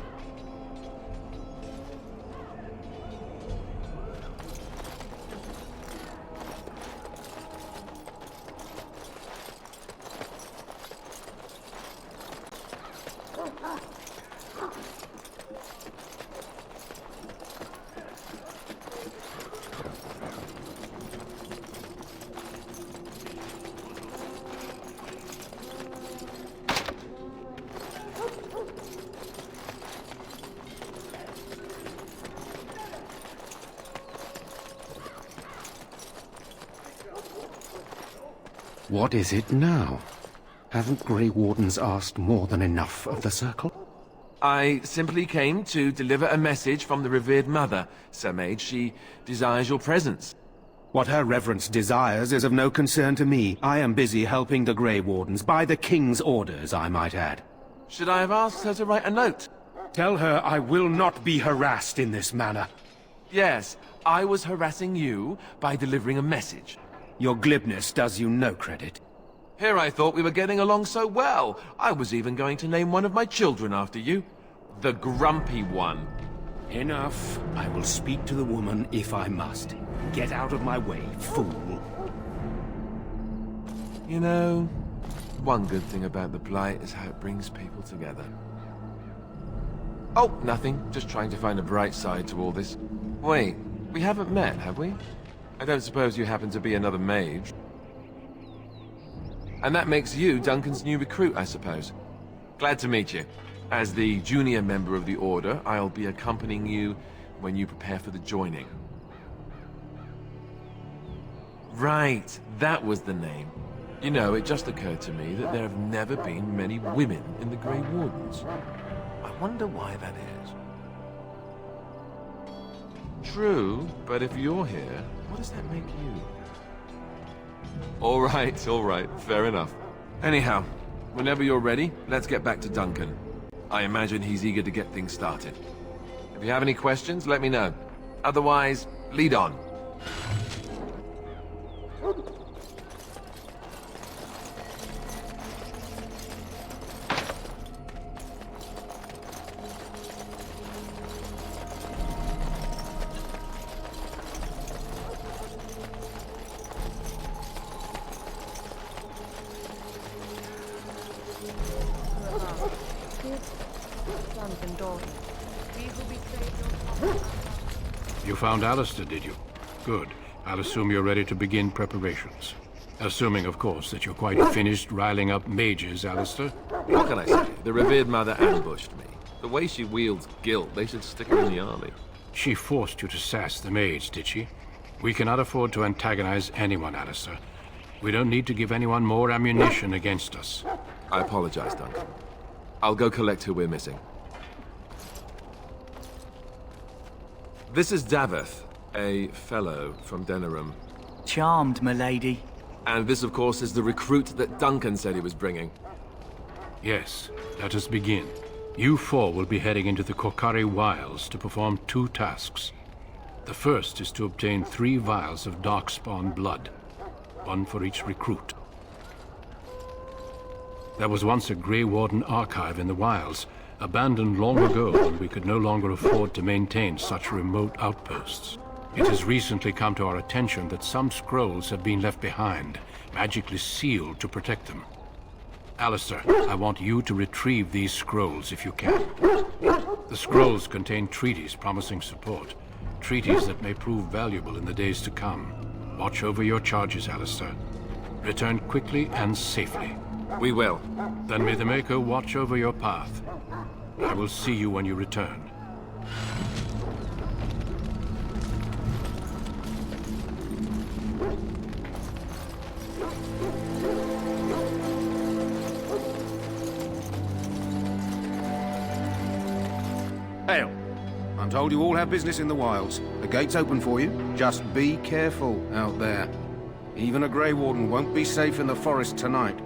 What is it now? Haven't Grey Wardens asked more than enough of the Circle?
I simply came to deliver a message from the revered mother, Sir Mage. She desires your presence.
What her reverence desires is of no concern to me. I am busy helping the Grey Wardens, by the King's orders, I might add.
Should I have asked her to write a note?
Tell her I will not be harassed in this manner.
Yes, I was harassing you by delivering a message.
Your glibness does you no credit.
Here I thought we were getting along so well. I was even going to name one of my children after you. The Grumpy One.
Enough. I will speak to the woman if I must. Get out of my way, fool.
You know, one good thing about the Blight is how it brings people together. Oh, nothing. Just trying to find a bright side to all this. Wait, we haven't met, have we? I don't suppose you happen to be another mage. And that makes you Duncan's new recruit, I suppose. Glad to meet you. As the junior member of the Order, I'll be accompanying you when you prepare for the joining. Right, that was the name. You know, it just occurred to me that there have never been many women in the Grey Wardens. I wonder why that is. True, but if you're here, what does that make you? All right, fair enough. Anyhow, whenever you're ready, let's get back to Duncan. I imagine he's eager to get things started. If you have any questions, let me know. Otherwise, lead on.
You found Alistair, did you? Good. I'll assume you're ready to begin preparations. Assuming, of course, that you're quite finished riling up mages, Alistair.
What can I say? The revered mother ambushed me. The way she wields guilt, they should stick her in the army.
She forced you to sass the mage, did she? We cannot afford to antagonize anyone, Alistair. We don't need to give anyone more ammunition against us.
I apologize, Duncan. I'll go collect who we're missing. This is Daveth, a fellow from Denerim.
Charmed, m'lady.
And this, of course, is the recruit that Duncan said he was bringing.
Yes, let us begin. You four will be heading into the Korcari Wilds to perform 2 tasks. The first is to obtain 3 vials of Darkspawn blood, 1 for each recruit. There was once a Grey Warden archive in the wilds, abandoned long ago when we could no longer afford to maintain such remote outposts. It has recently come to our attention that some scrolls have been left behind, magically sealed to protect them. Alistair, I want you to retrieve these scrolls if you can. The scrolls contain treaties promising support, treaties that may prove valuable in the days to come. Watch over your charges, Alistair. Return quickly and safely.
We will.
Then may the Maker watch over your path. I will see you when you return.
Hail! I'm told you all have business in the wilds. The gate's open for you. Just be careful out there. Even a Grey Warden won't be safe in the forest tonight.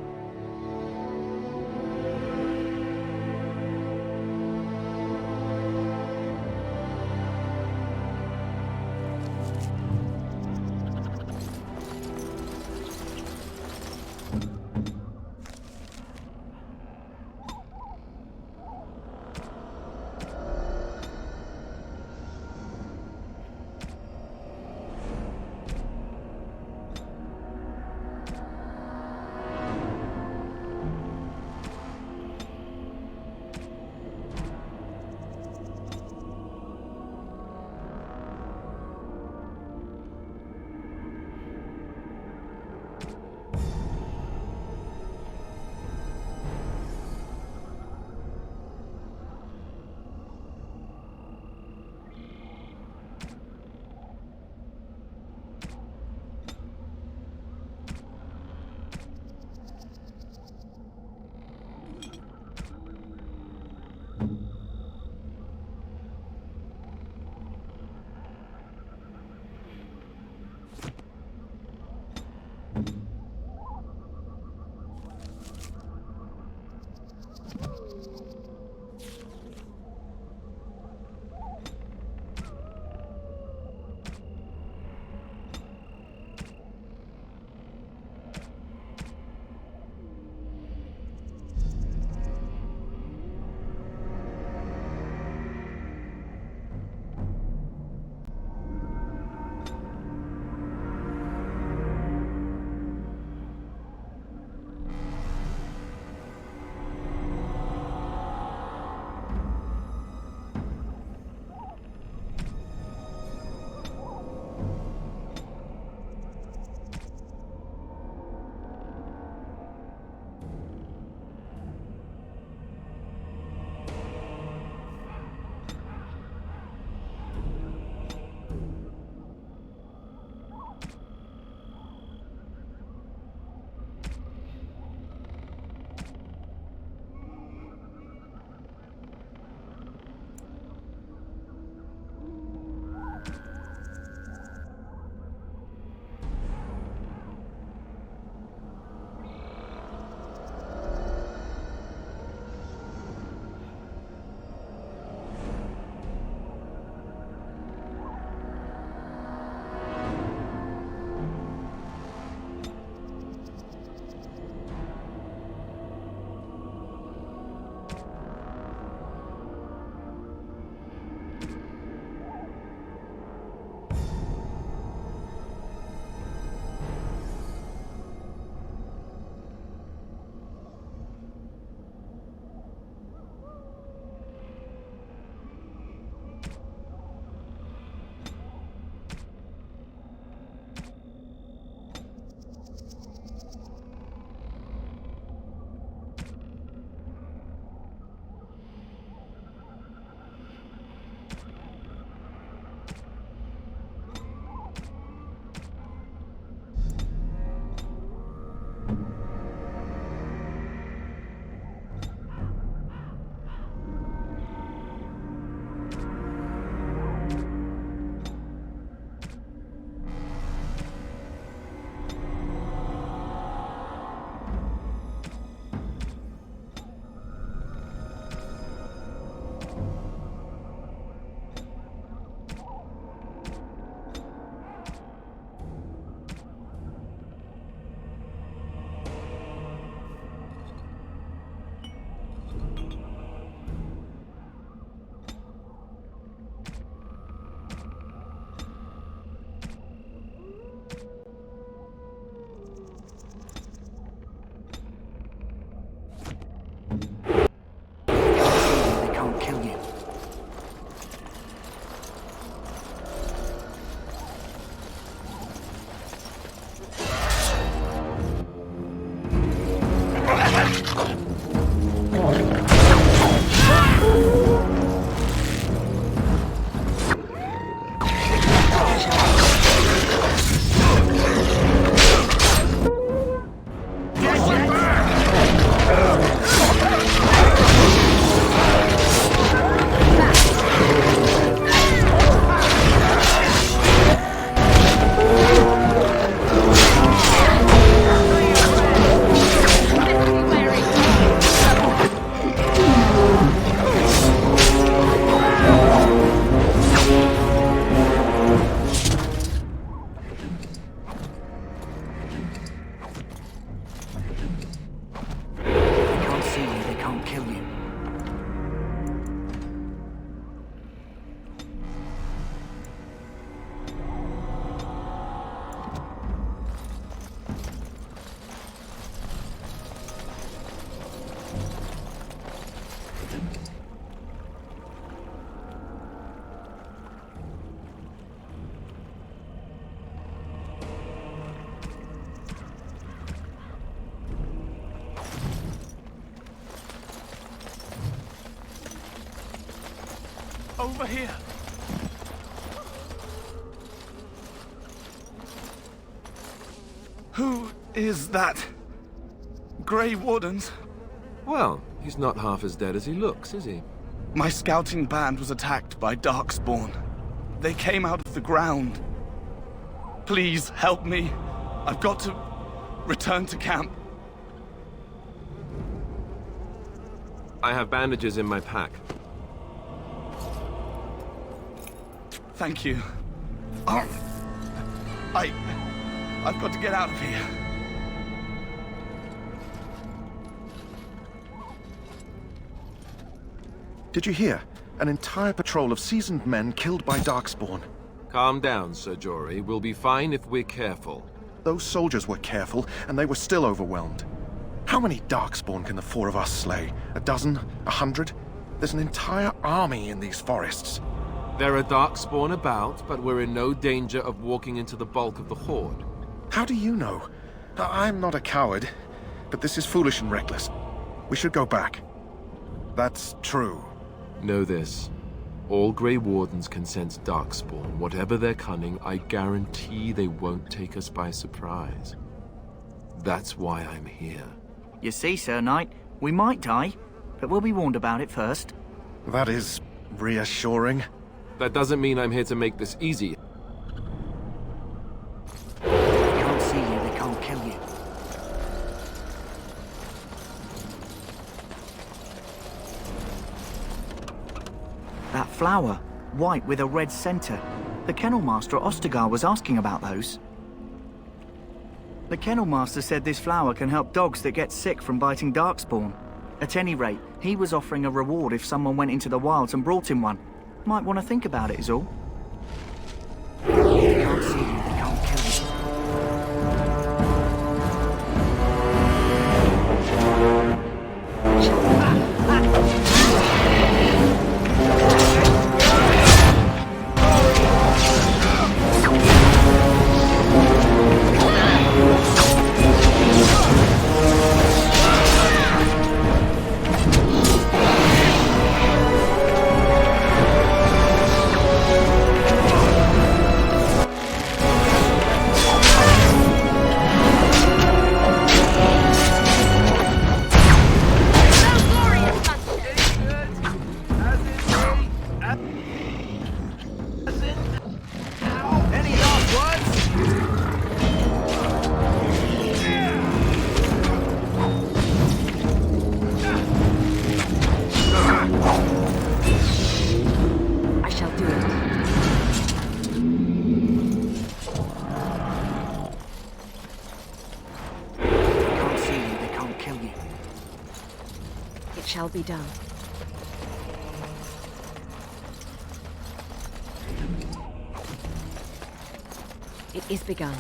Over here. Who is that? Grey Wardens?
Well, he's not half as dead as he looks, is he?
My scouting band was attacked by Darkspawn. They came out of the ground. Please help me. I've got to return to camp.
I have bandages in my pack.
Thank you. I've got to get out of here.
Did you hear? An entire patrol of seasoned men killed by Darkspawn.
Calm down, Sir Jory. We'll be fine if we're careful.
Those soldiers were careful, and they were still overwhelmed. How many Darkspawn can the four of us slay? A dozen? 100? There's an entire army in these forests.
There are Darkspawn about, but we're in no danger of walking into the bulk of the Horde.
How do you know? I'm not a coward, but this is foolish and reckless. We should go back. That's true.
Know this. All Grey Wardens can sense Darkspawn. Whatever their cunning, I guarantee they won't take us by surprise. That's why I'm here.
You see, Sir Knight, we might die, but we'll be warned about it first.
That is reassuring.
That doesn't mean I'm here to make this easy.
They can't see you, they can't kill you. That flower, white with a red center. The Kennel Master at Ostagar was asking about those. The Kennel Master said this flower can help dogs that get sick from biting Darkspawn. At any rate, he was offering a reward if someone went into the wilds and brought him one. Might want to think about it is all. They can't see you, they can't kill
Shall be done. It is begun.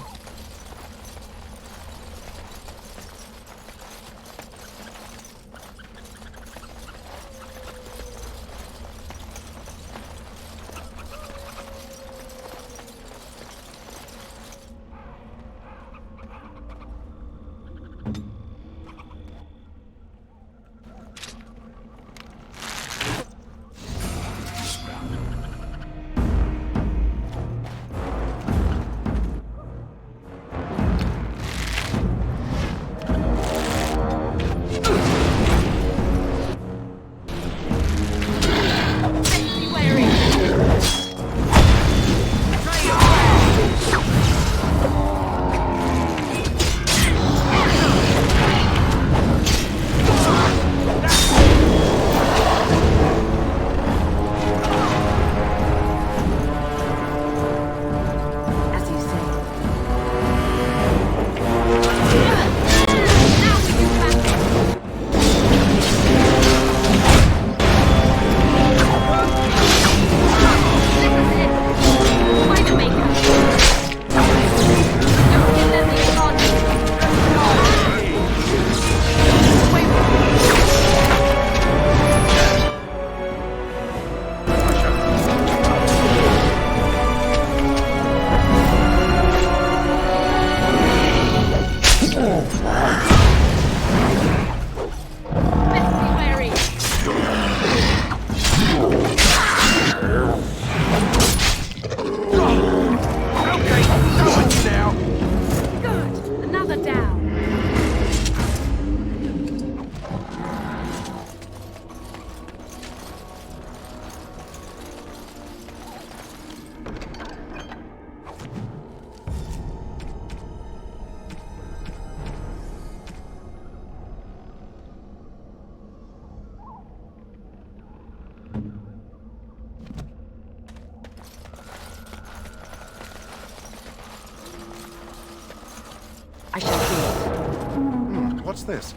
I shall do it.
What's this?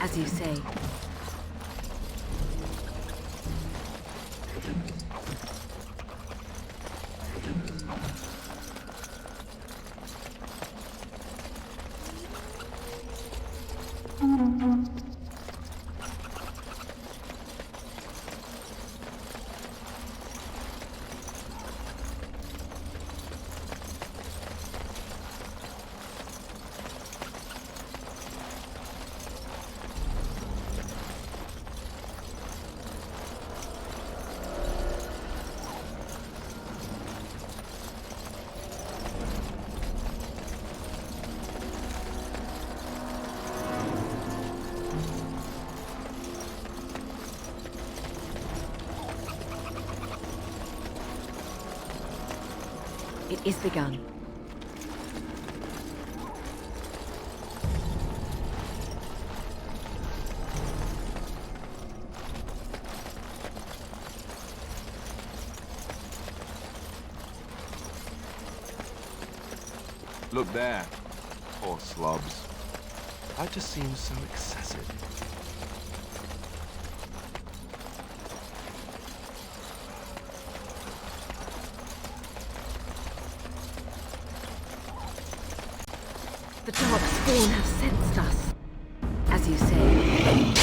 As you say. It is begun.
Look there. Poor slobs. That just seems so excessive.
The dark spawn have sensed us. As you say.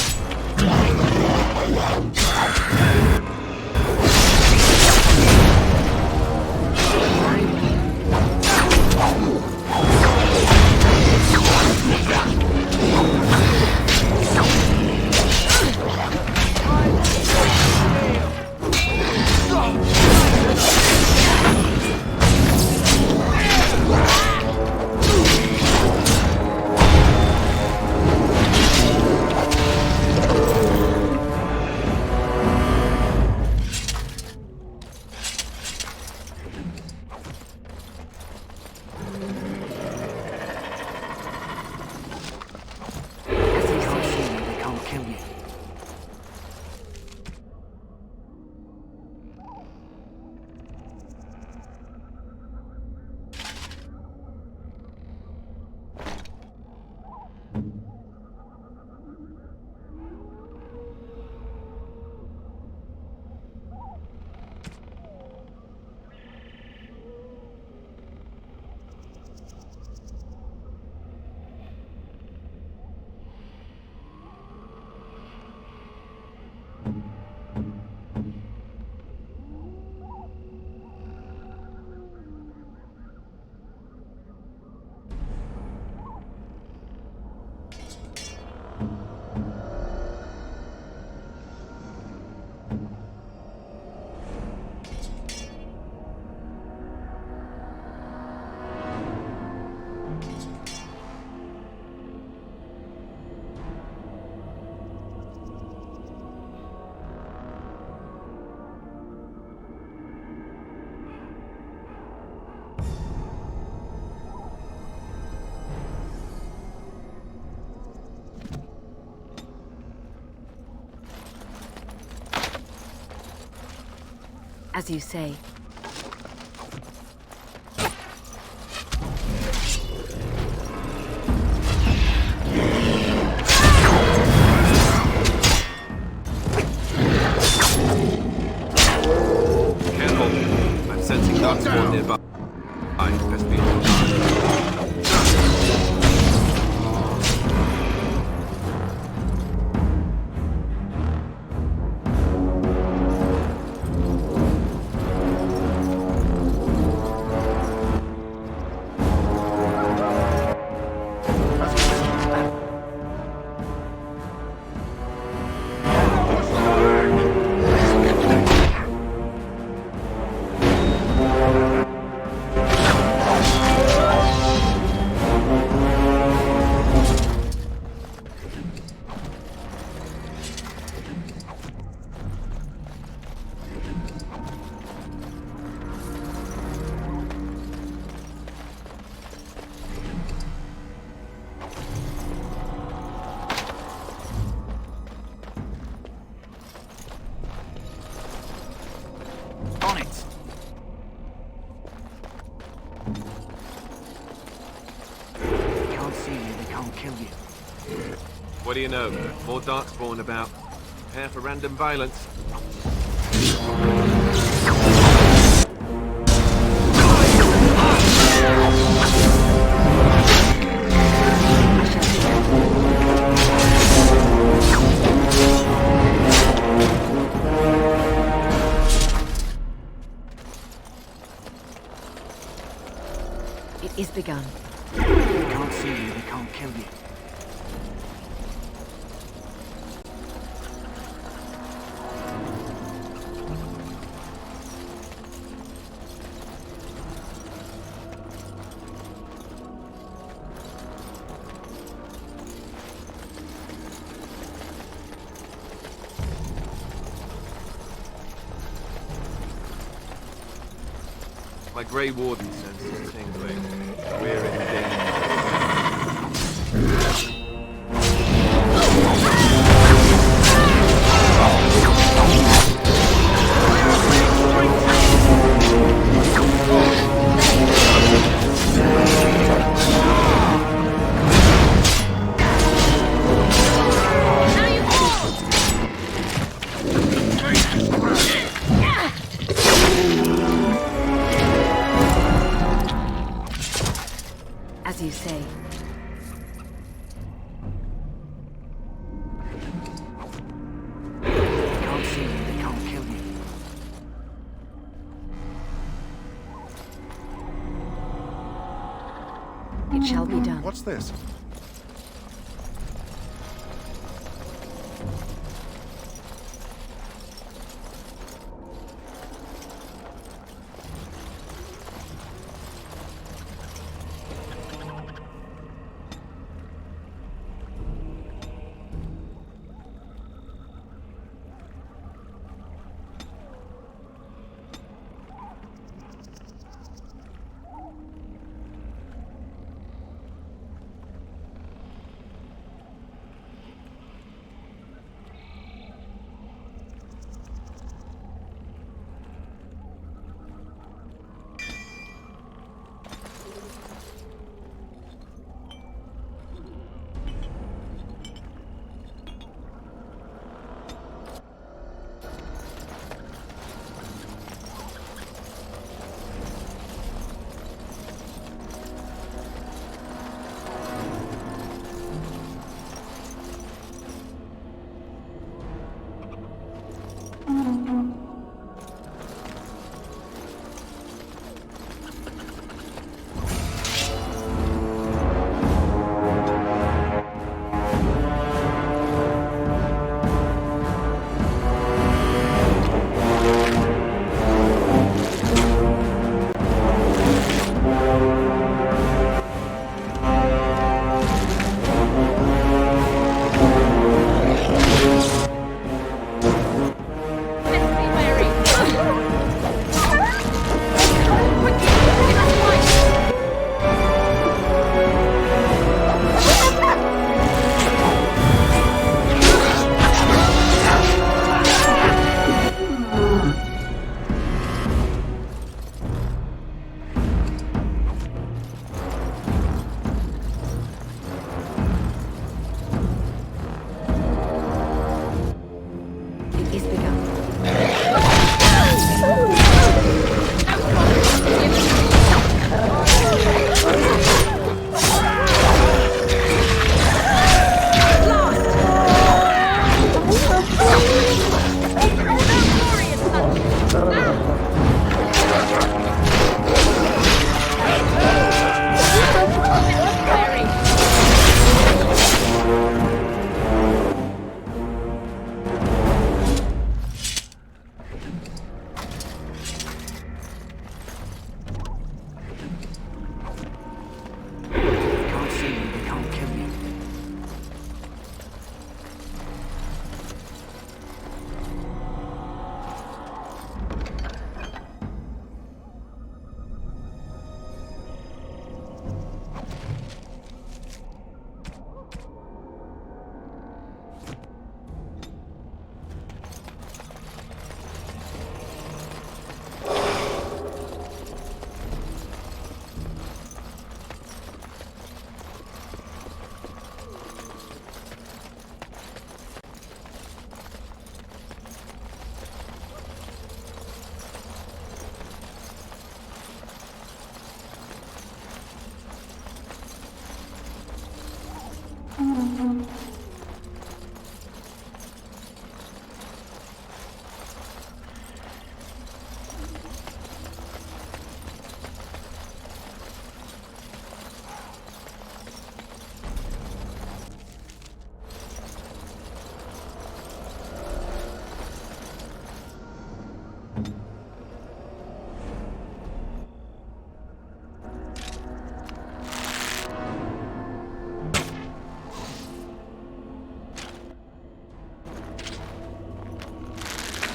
As you say.
Careful. I'm sensing darkspawn nearby. Best be on your guard.
On it! They can't see you, they can't kill you.
What do you know? More darkspawn about. Prepare for random violence.
It is begun.
They can't see you, they can't kill you.
My Grey Warden senses tingling. We're in danger.
As you say.
They can't see you, they can't kill you.
It shall be done.
What's this?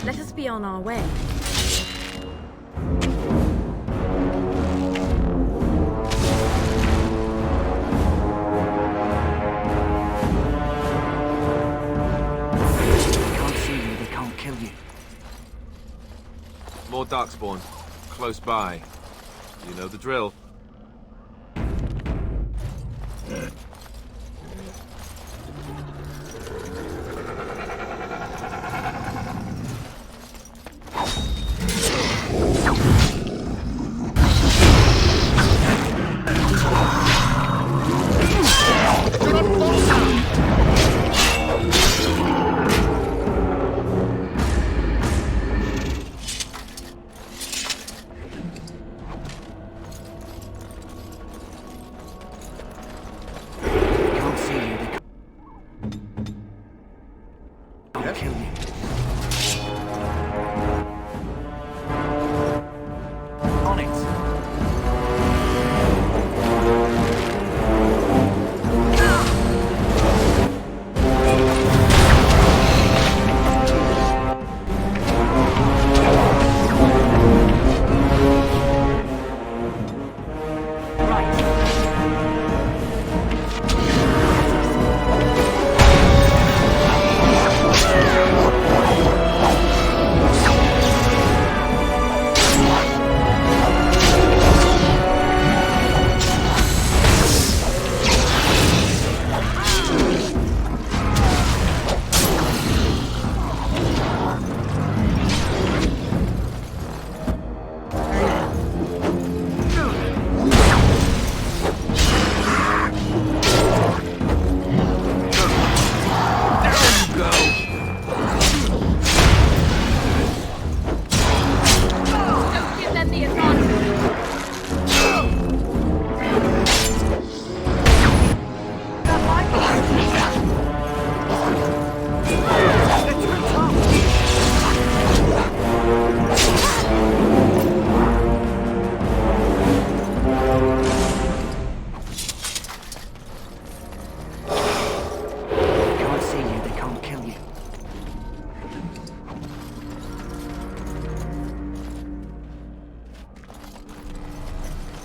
Let us be on our way.
They can't see you, they can't kill you.
More Darkspawn. Close by. You know the drill.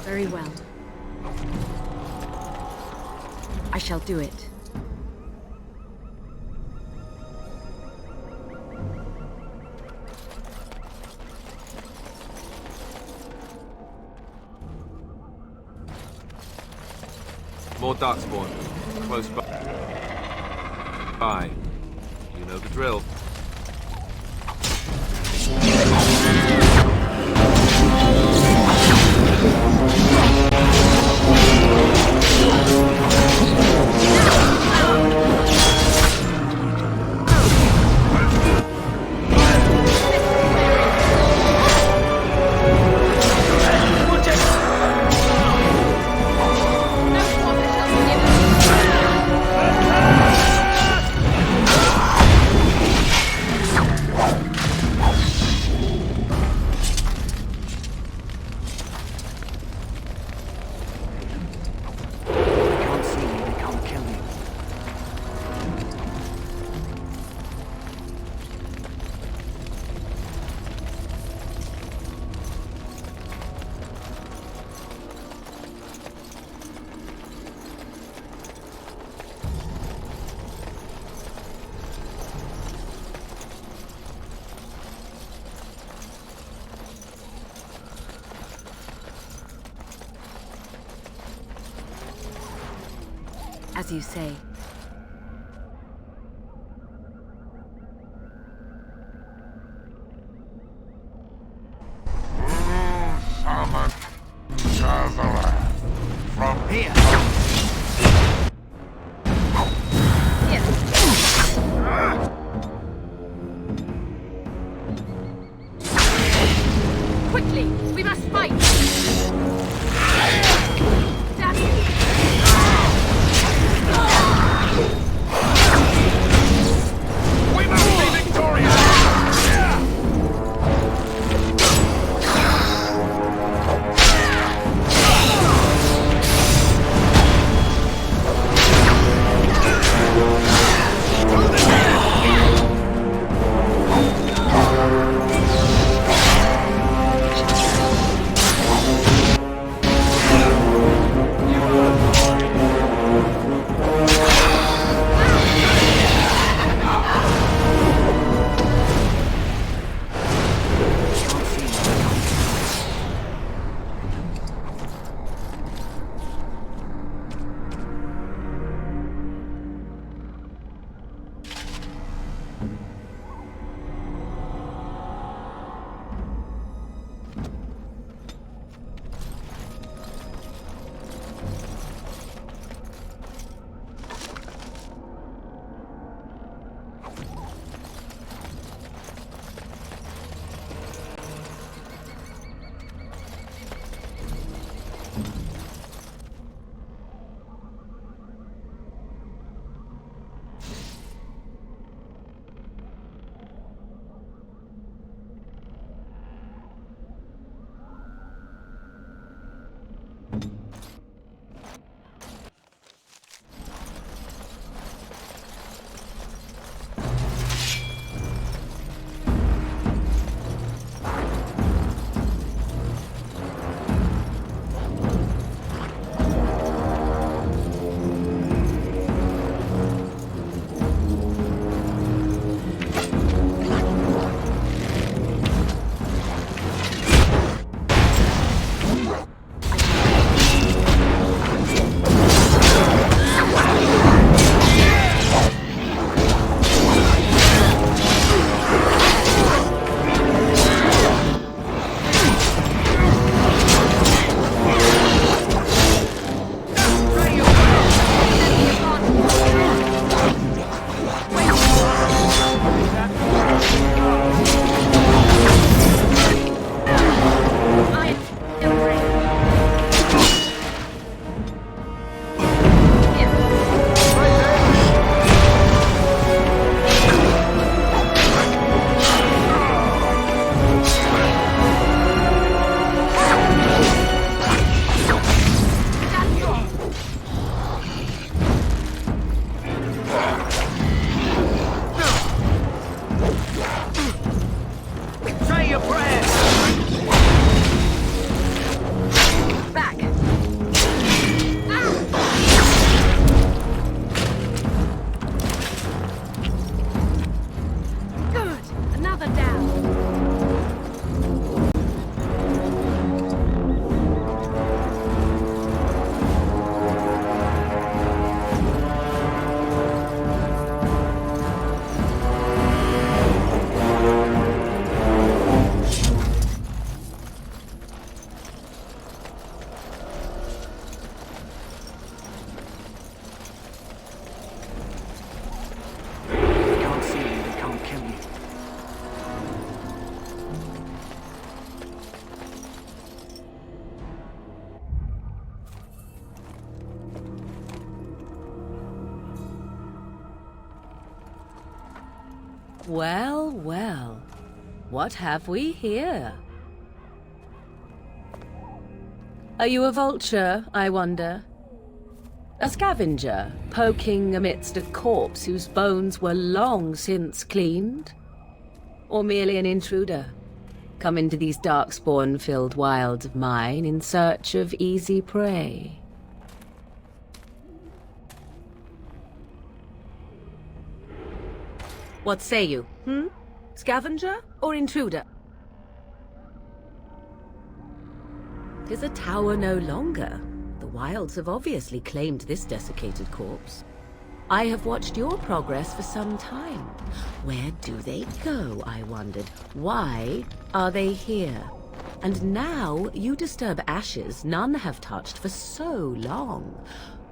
Very well. I shall do it.
More Darkspawn. Close by. You know the drill.
As you say.
Summon traveler from here.
Well, well. What have we here? Are you a vulture, I wonder? A scavenger, poking amidst a corpse whose bones were long since cleaned? Or merely an intruder, come into these darkspawn-filled wilds of mine in search of easy prey? What say you, Scavenger or intruder? 'Tis a tower no longer. The wilds have obviously claimed this desiccated corpse. I have watched your progress for some time. Where do they go, I wondered? Why are they here? And now you disturb ashes none have touched for so long.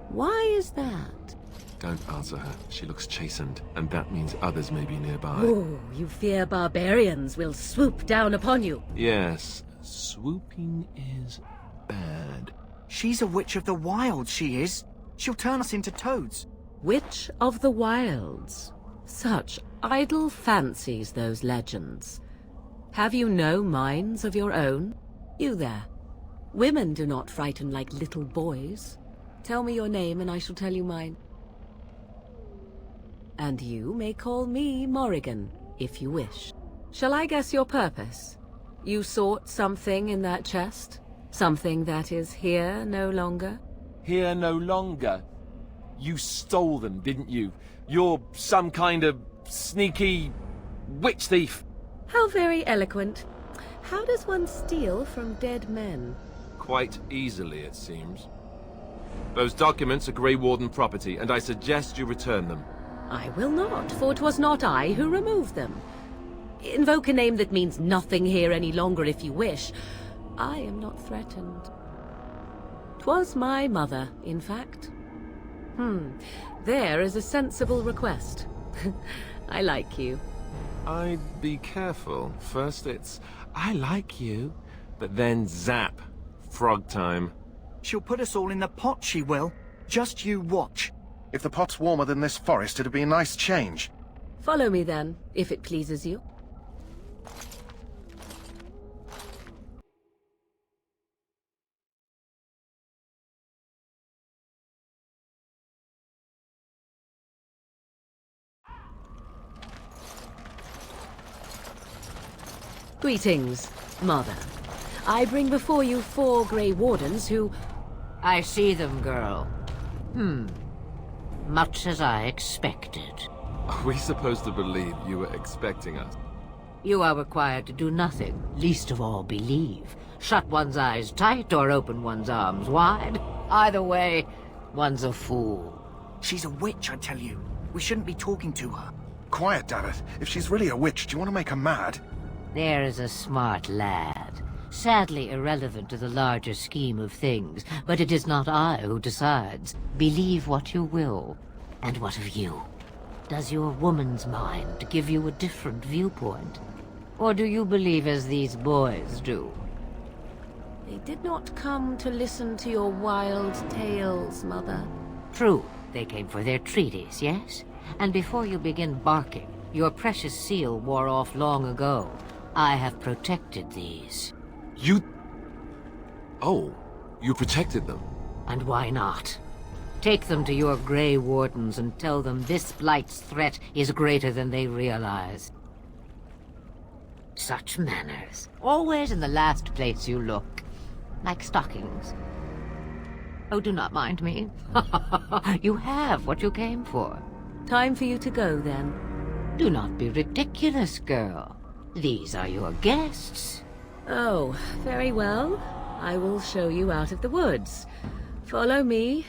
Why is that?
Don't answer her. She looks chastened, and that means others may be nearby.
Oh, you fear barbarians will swoop down upon you.
Yes, swooping is bad.
She's a witch of the wilds, she is. She'll turn us into toads.
Witch of the Wilds. Such idle fancies, those legends. Have you no minds of your own? You there. Women do not frighten like little boys. Tell me your name and I shall tell you mine. And you may call me Morrigan, if you wish. Shall I guess your purpose? You sought something in that chest? Something that is here no longer?
Here no longer? You stole them, didn't you? You're some kind of sneaky witch thief.
How very eloquent. How does one steal from dead men?
Quite easily, it seems. Those documents are Grey Warden property, and I suggest you return them.
I will not, for 'twas not I who removed them. Invoke a name that means nothing here any longer if you wish. I am not threatened. 'Twas my mother, in fact. There is a sensible request. I like you.
I'd be careful. First it's, I like you, but then zap. Frog time.
She'll put us all in the pot, she will. Just you watch.
If the pot's warmer than this forest, it'd be a nice change.
Follow me then, if it pleases you. Greetings, Mother. I bring before you 4 Grey Wardens who...
I see them, girl. Much as I expected.
Are we supposed to believe you were expecting us?
You are required to do nothing, least of all believe. Shut one's eyes tight or open one's arms wide. Either way, one's a fool.
She's a witch, I tell you. We shouldn't be talking to her.
Quiet, Davith. If she's really a witch, do you want to make her mad?
There is a smart lad. Sadly irrelevant to the larger scheme of things, but it is not I who decides. Believe what you will. And what of you? Does your woman's mind give you a different viewpoint? Or do you believe as these boys do?
They did not come to listen to your wild tales, Mother.
True, they came for their treaties, yes? And before you begin barking, your precious seal wore off long ago. I have protected these.
You... Oh, you protected them?
And why not? Take them to your Grey Wardens and tell them this Blight's threat is greater than they realize. Such manners. Always in the last place you look. Like stockings. Oh, do not mind me. You have what you came for.
Time for you to go, then.
Do not be ridiculous, girl. These are your guests.
Oh, very well. I will show you out of the woods. Follow me.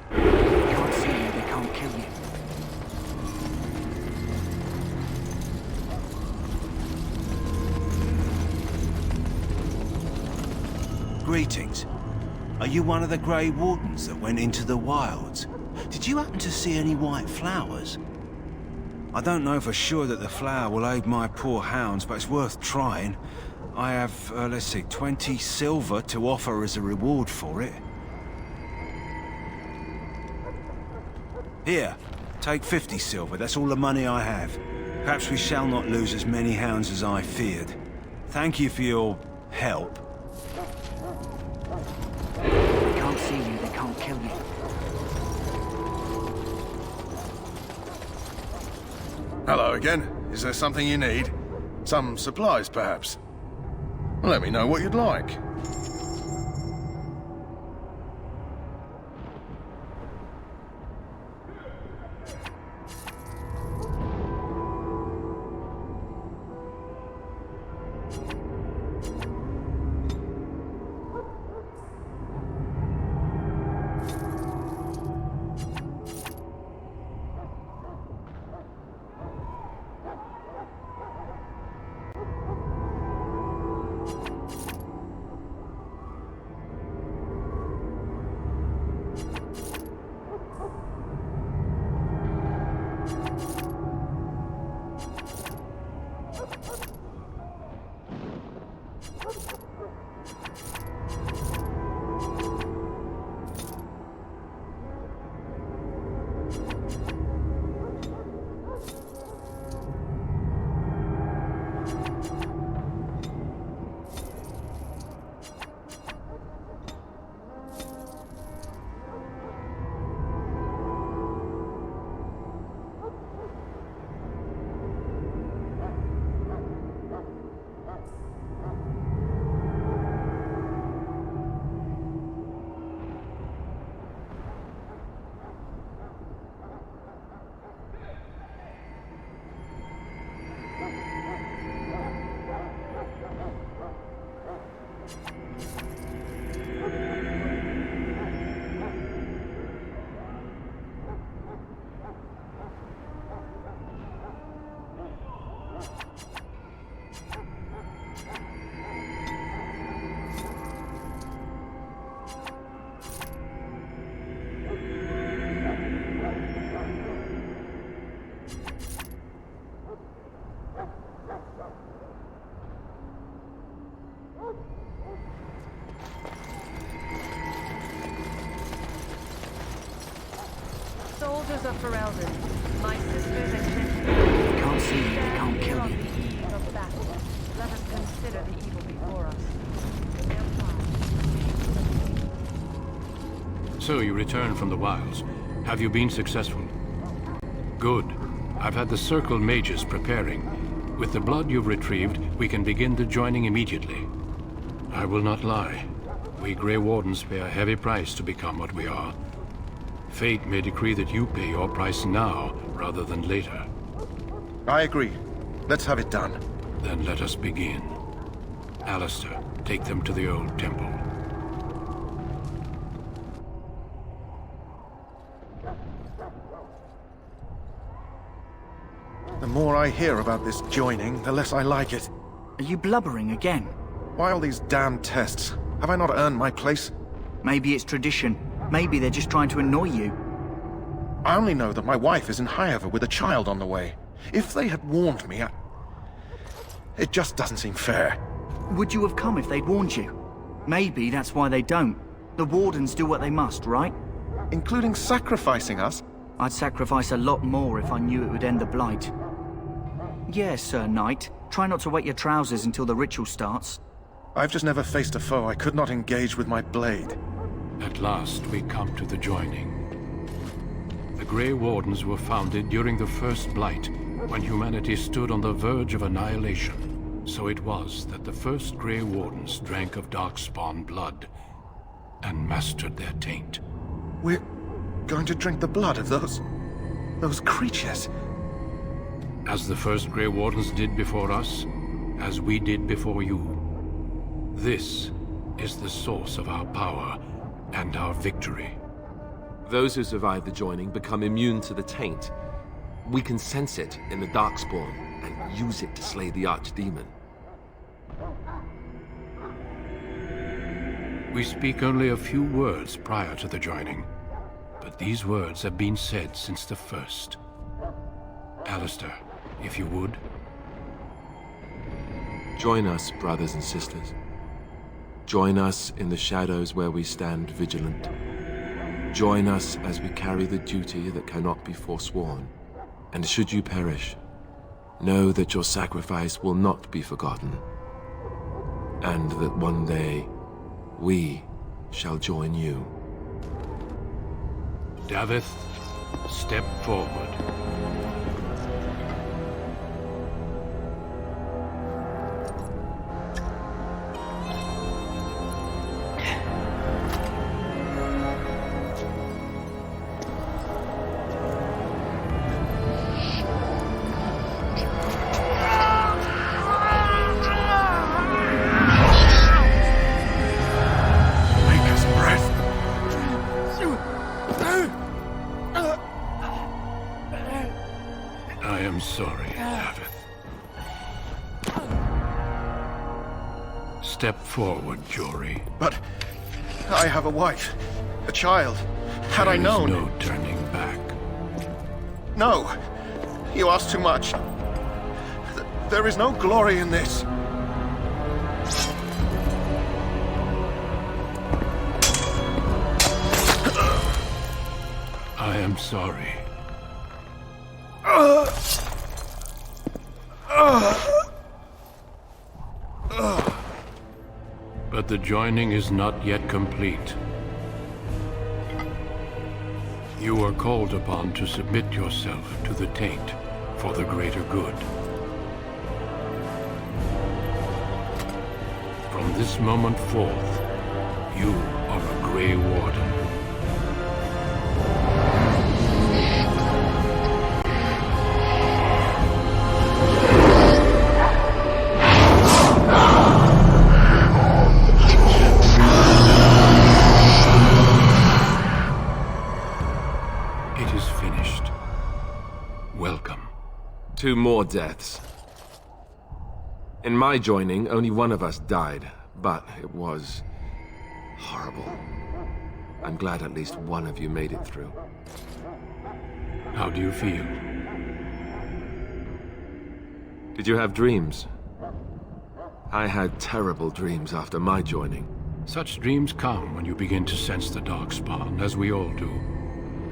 They can't see you, they can't kill you.
Greetings. Are you one of the Grey Wardens that went into the wilds? Did you happen to see any white flowers? I don't know for sure that the flower will aid my poor hounds, but it's worth trying. I have, let's see, 20 silver to offer as a reward for it. Here, take 50 silver. That's all the money I have. Perhaps we shall not lose as many hounds as I feared. Thank you for your help.
They can't see you, they can't kill you.
Hello again. Is there something you need? Some supplies, perhaps? Let me know what you'd like.
Soldiers of Ferelden, my sisters and gentlemen.
They can't see you, they can't kill you.
Of battle. Let us consider the evil before us.
So you return from the wilds. Have you been successful? Good. I've had the Circle mages preparing. With the blood you've retrieved, we can begin the joining immediately. I will not lie. We Grey Wardens pay a heavy price to become what we are. Fate may decree that you pay your price now, rather than later.
I agree. Let's have it done.
Then let us begin. Alistair, take them to the old temple.
The more I hear about this joining, the less I like it.
Are you blubbering again?
Why all these damn tests? Have I not earned my place?
Maybe it's tradition. Maybe they're just trying to annoy you.
I only know that my wife is in Highever with a child on the way. If they had warned me, it just doesn't seem fair.
Would you have come if they'd warned you? Maybe that's why they don't. The Wardens do what they must, right?
Including sacrificing us?
I'd sacrifice a lot more if I knew it would end the Blight. Yes, Sir Knight. Try not to wet your trousers until the ritual starts.
I've just never faced a foe I could not engage with my blade.
At last, we come to the joining. The Grey Wardens were founded during the First Blight, when humanity stood on the verge of annihilation. So it was that the first Grey Wardens drank of Darkspawn blood and mastered their taint.
We're going to drink the blood of those creatures?
As the first Grey Wardens did before us, as we did before you. This is the source of our power and our victory.
Those who survive the joining become immune to the taint. We can sense it in the Darkspawn and use it to slay the Archdemon.
We speak only a few words prior to the joining, but these words have been said since the first. Alistair, if you would.
Join us, brothers and sisters. Join us in the shadows where we stand vigilant. Join us as we carry the duty that cannot be forsworn. And should you perish, know that your sacrifice will not be forgotten. And that one day, we shall join you.
Davith, step forward. I am sorry, Davith. Step forward, Jory.
But I have a wife, a child. Had I known...
There is no turning back.
No! You ask too much. There is no glory in this.
I am sorry. But the joining is not yet complete. You are called upon to submit yourself to the taint for the greater good. From this moment forth, you are a Grey Warden. It is finished. Welcome.
2 more deaths. In my joining, only one of us died, but it was horrible. I'm glad at least one of you made it through.
How do you feel?
Did you have dreams? I had terrible dreams after my joining.
Such dreams come when you begin to sense the Darkspawn, as we all do.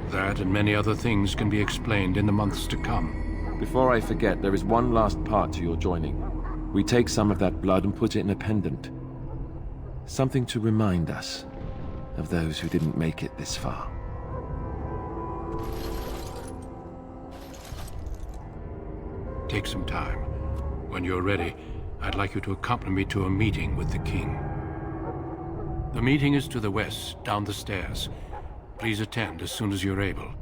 That and many other things can be explained in the months to come.
Before I forget, there is one last part to your joining. We take some of that blood and put it in a pendant. Something to remind us of those who didn't make it this far.
Take some time. When you're ready, I'd like you to accompany me to a meeting with the king. The meeting is to the west, down the stairs. Please attend as soon as you're able.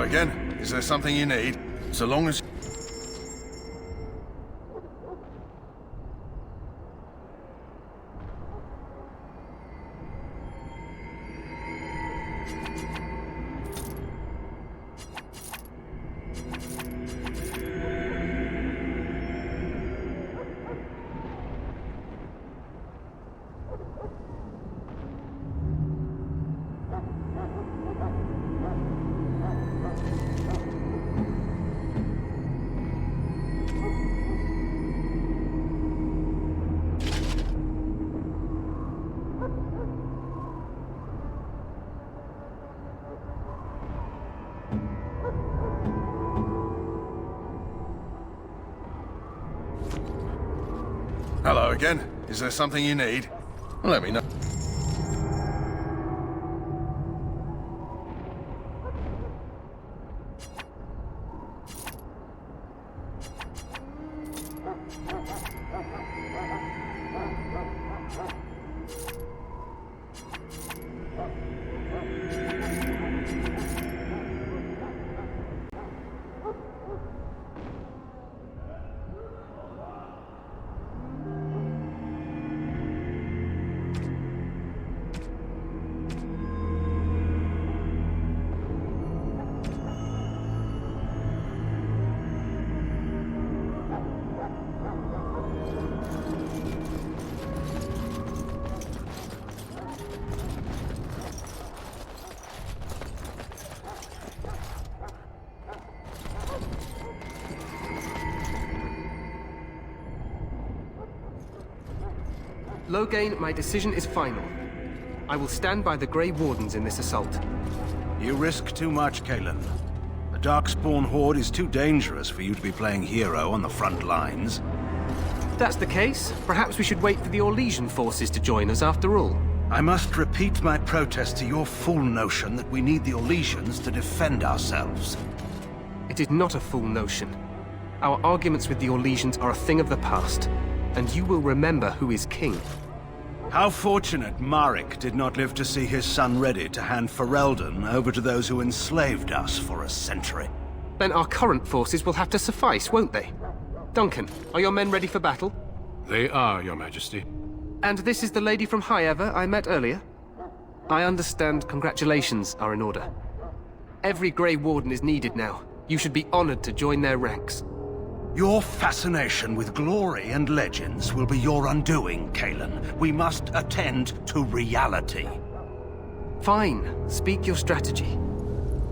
again. Is there something you need? So long as... Hello again. Is there something you need? Let me know.
Loghain, my decision is final. I will stand by the Grey Wardens in this assault.
You risk too much, Cailan. The Darkspawn Horde is too dangerous for you to be playing hero on the front lines.
If that's the case, perhaps we should wait for the Orlesian forces to join us after all.
I must repeat my protest to your fool notion that we need the Orlesians to defend ourselves.
It is not a fool notion. Our arguments with the Orlesians are a thing of the past, and you will remember who is king.
How fortunate Marek did not live to see his son ready to hand Ferelden over to those who enslaved us for a century.
Then our current forces will have to suffice, won't they? Duncan, are your men ready for battle?
They are, Your Majesty.
And this is the lady from High Ever I met earlier? I understand congratulations are in order. Every Grey Warden is needed now. You should be honored to join their ranks.
Your fascination with glory and legends will be your undoing, Cailan. We must attend to reality.
Fine. Speak your strategy.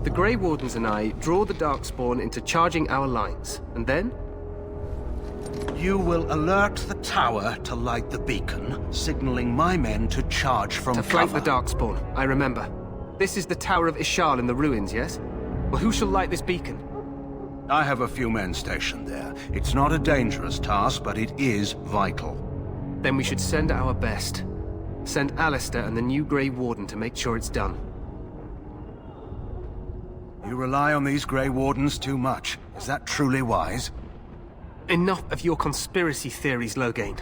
The Grey Wardens and I draw the Darkspawn into charging our lines, and then?
You will alert the tower to light the beacon, signaling my men to charge from cover.
To flank the Darkspawn, I remember. This is the Tower of Ishal in the ruins, yes? Well, who shall light this beacon?
I have a few men stationed there. It's not a dangerous task, but it is vital.
Then we should send our best. Send Alistair and the new Grey Warden to make sure it's done.
You rely on these Grey Wardens too much. Is that truly wise?
Enough of your conspiracy theories, Loghain.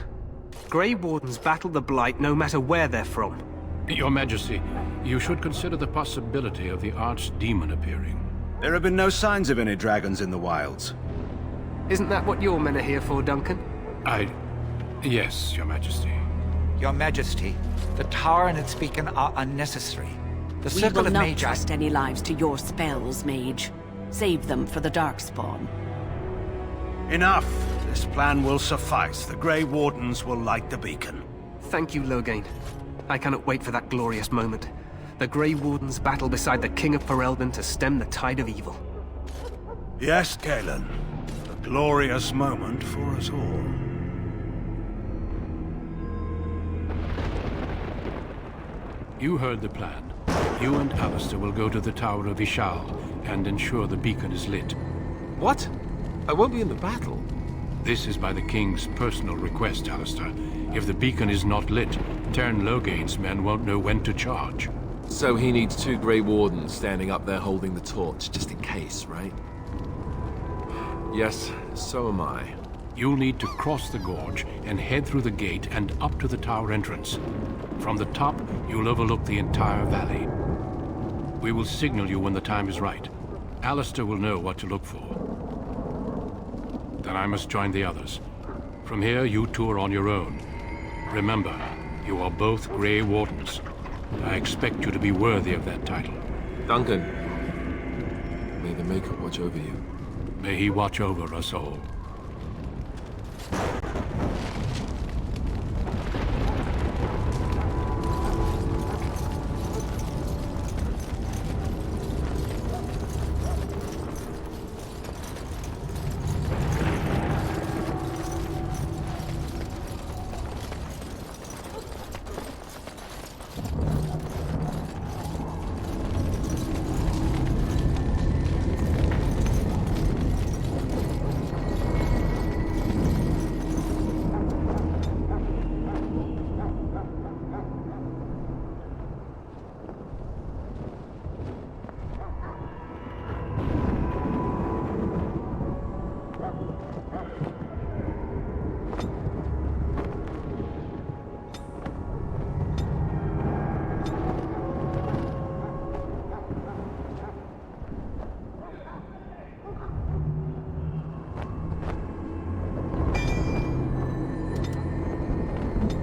Grey Wardens battle the Blight no matter where they're from.
Your Majesty, you should consider the possibility of the Archdemon appearing.
There have been no signs of any dragons in the wilds.
Isn't that what your men are here for, Duncan?
Yes, Your Majesty.
Your Majesty, the tower and its beacon are unnecessary. The
We
Circle
will
of
not
Magi...
trust any lives to your spells, Mage. Save them for the Darkspawn.
Enough! This plan will suffice. The Grey Wardens will light the beacon.
Thank you, Loghain. I cannot wait for that glorious moment. The Grey Wardens battle beside the King of Ferelden to stem the tide of evil.
Yes, Cailan. A glorious moment for us all.
You heard the plan. You and Alistair will go to the Tower of Ishal and ensure the beacon is lit.
What? I won't be in the battle.
This is by the King's personal request, Alistair. If the beacon is not lit, Teyrn Loghain's men won't know when to charge.
So he needs 2 Grey Wardens standing up there holding the torch, just in case, right? Yes, so am I.
You'll need to cross the gorge and head through the gate and up to the tower entrance. From the top, you'll overlook the entire valley. We will signal you when the time is right. Alistair will know what to look for. Then I must join the others. From here, you two are on your own. Remember, you are both Grey Wardens. I expect you to be worthy of that title.
Duncan, may the Maker watch over you.
May he watch over us all.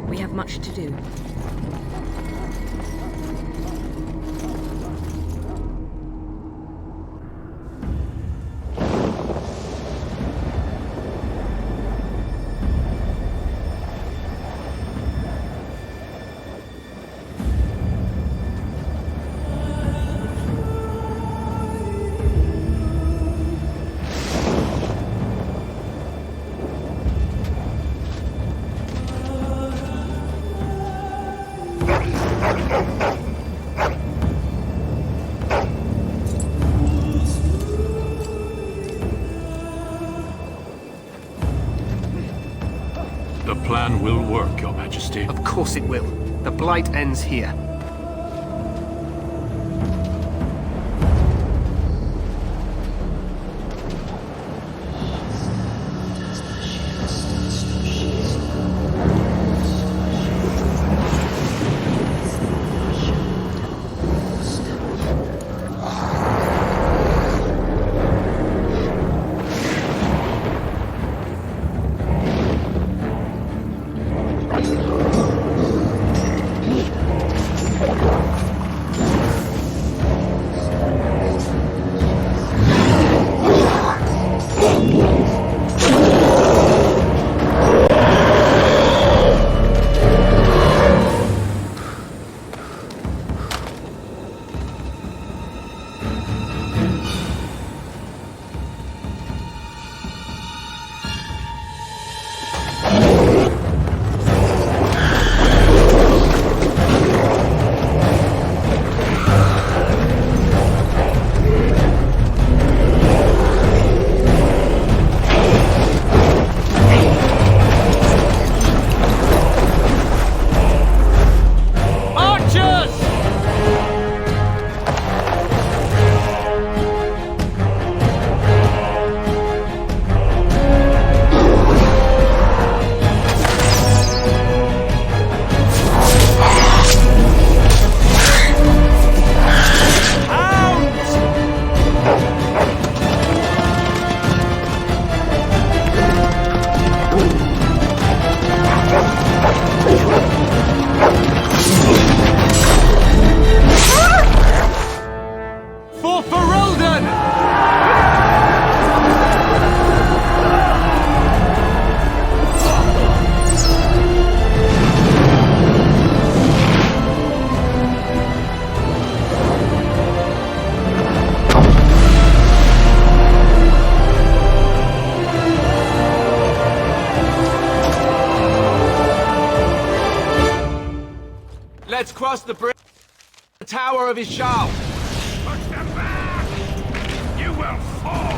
We have much to do.
The plan will work, Your Majesty.
Of course it will. The Blight ends here.
Let's cross the bridge. The Tower of Ishal.
Push them back! You will fall!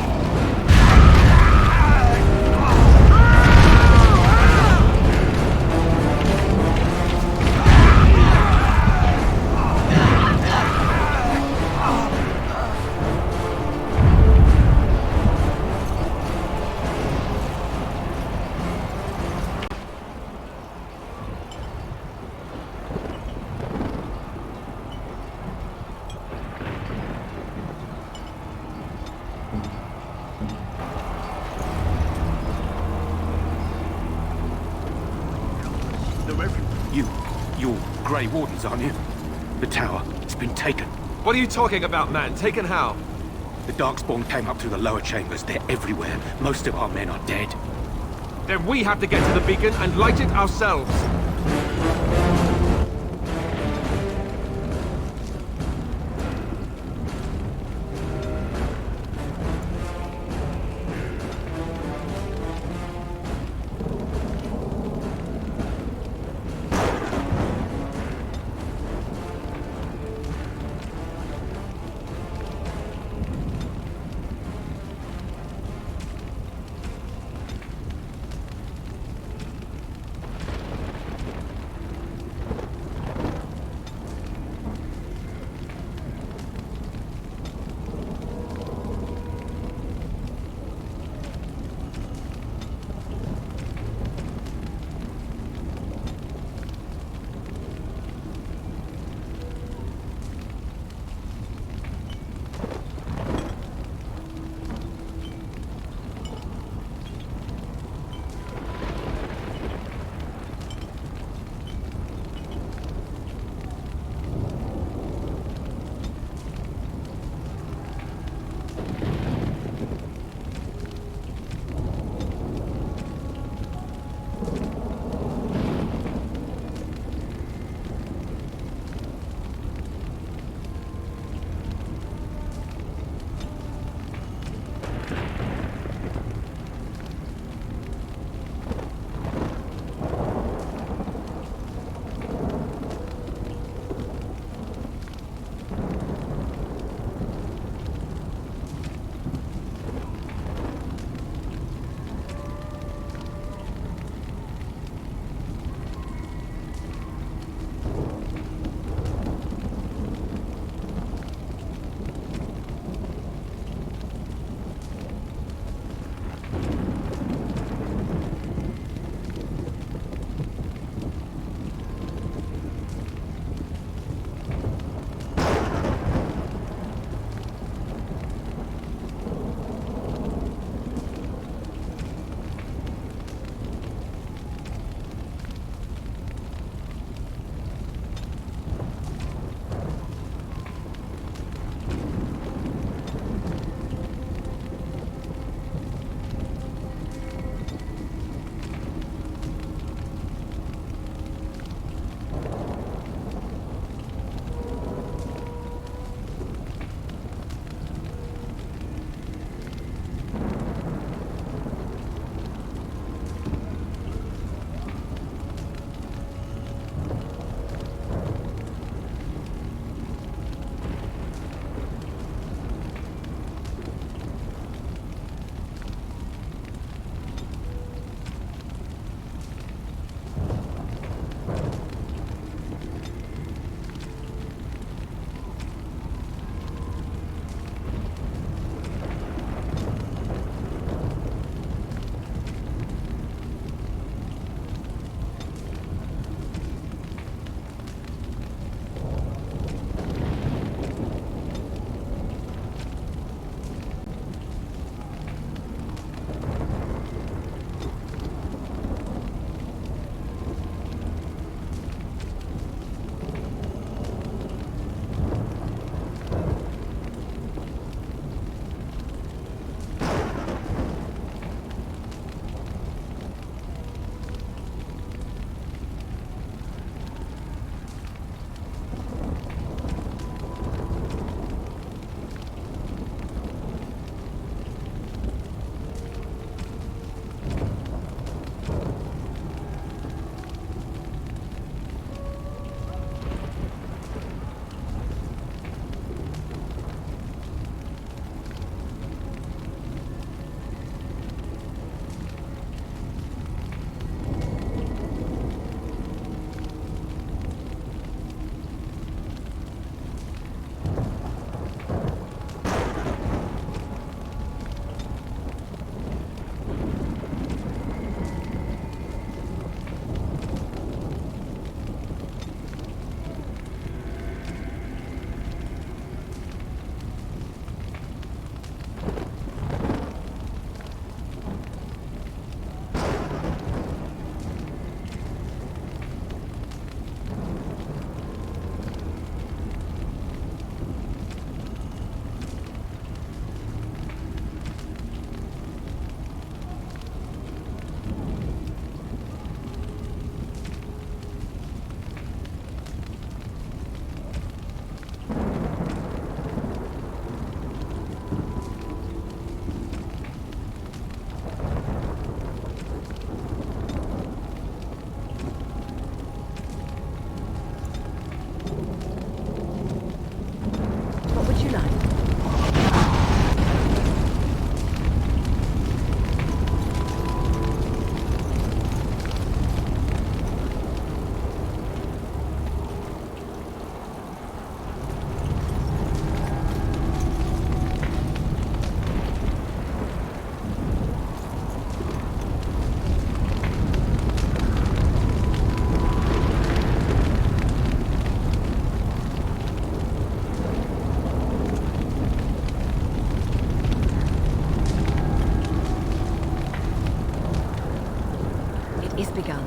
You're Grey Wardens, aren't you? The tower, it's been taken.
What are you talking about, man? Taken how?
The Darkspawn came up through the lower chambers. They're everywhere. Most of our men are dead.
Then we have to get to the beacon and light it ourselves.
is begun.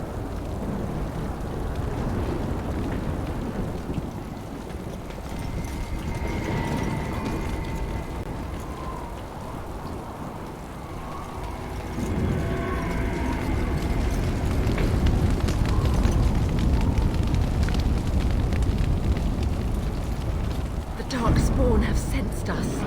The Darkspawn have sensed us.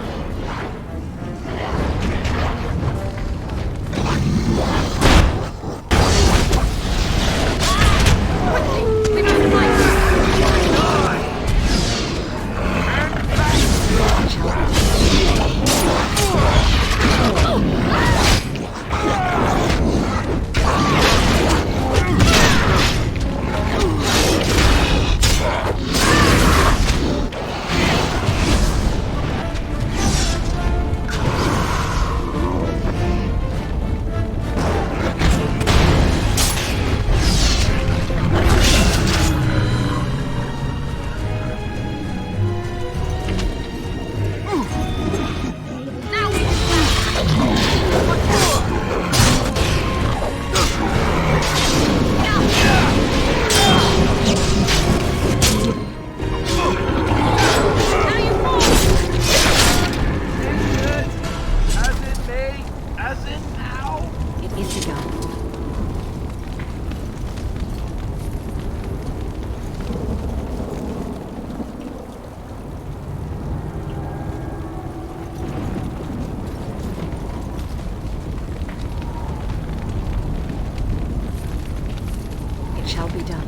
Shall be done.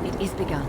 It is begun.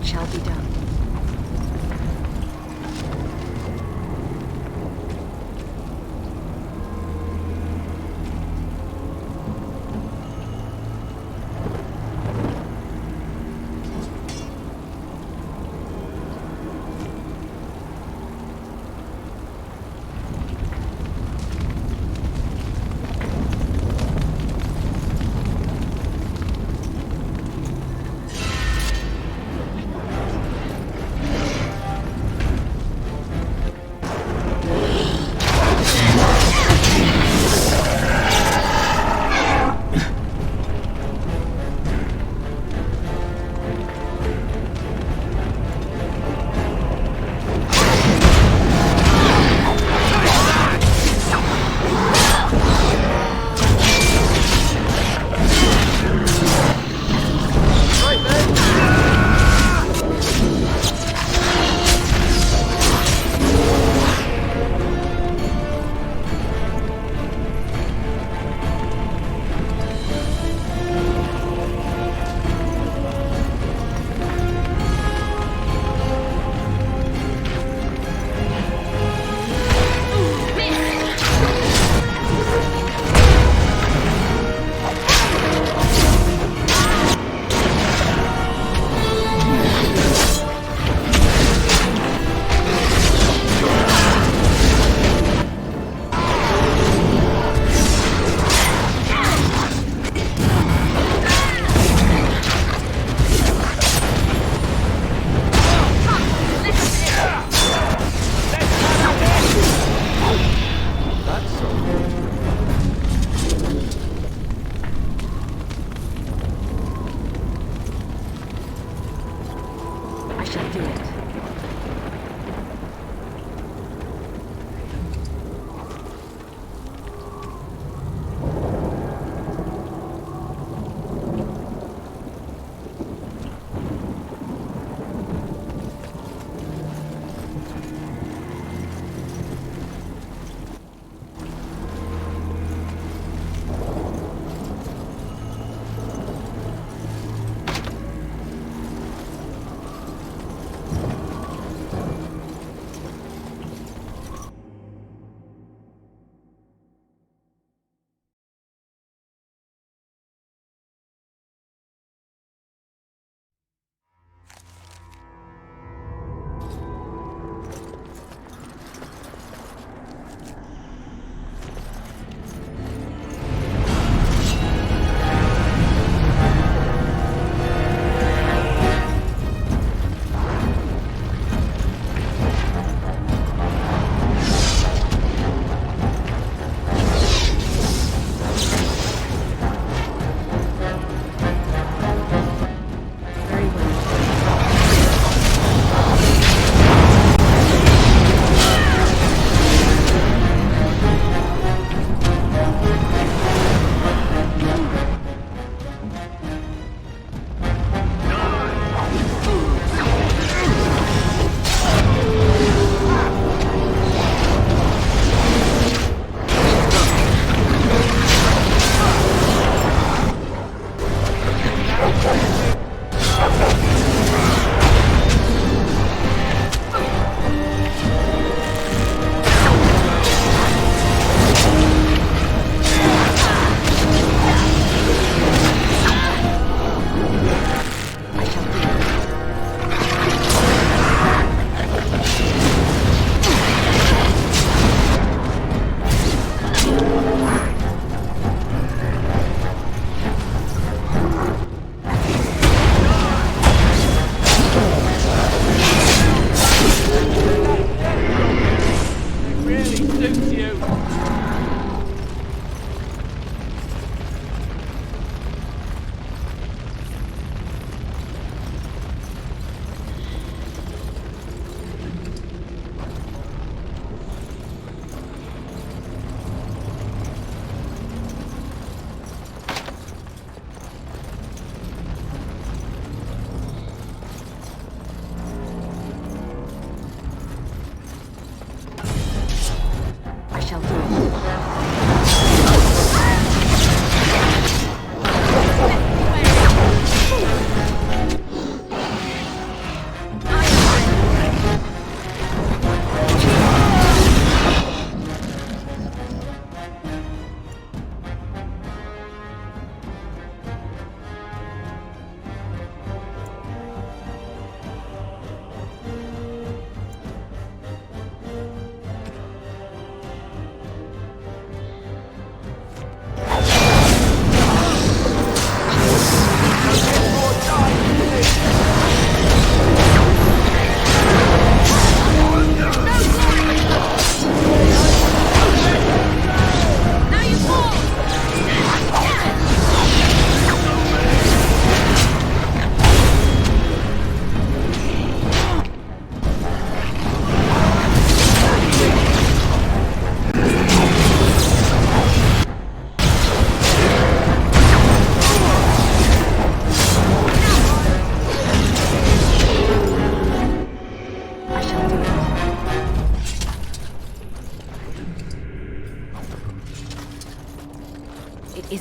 Shall be done.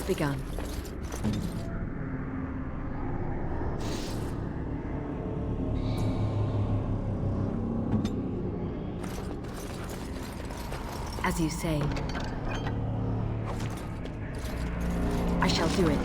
begun. As you say, I shall do it.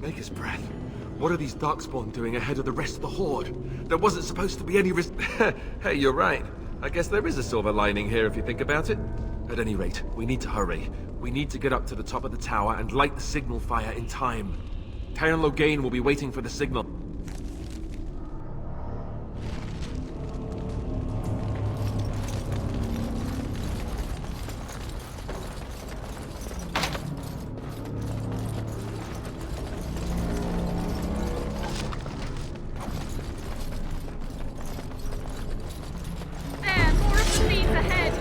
Maker's breath. What are these Darkspawn doing ahead of the rest of the Horde? There wasn't supposed to be any risk. Hey, you're right. I guess there is a silver lining here if you think about it. At any rate, we need to hurry. We need to get up to the top of the tower and light the signal fire in time. Teyrn Loghain will be waiting for the signal.
Ahead.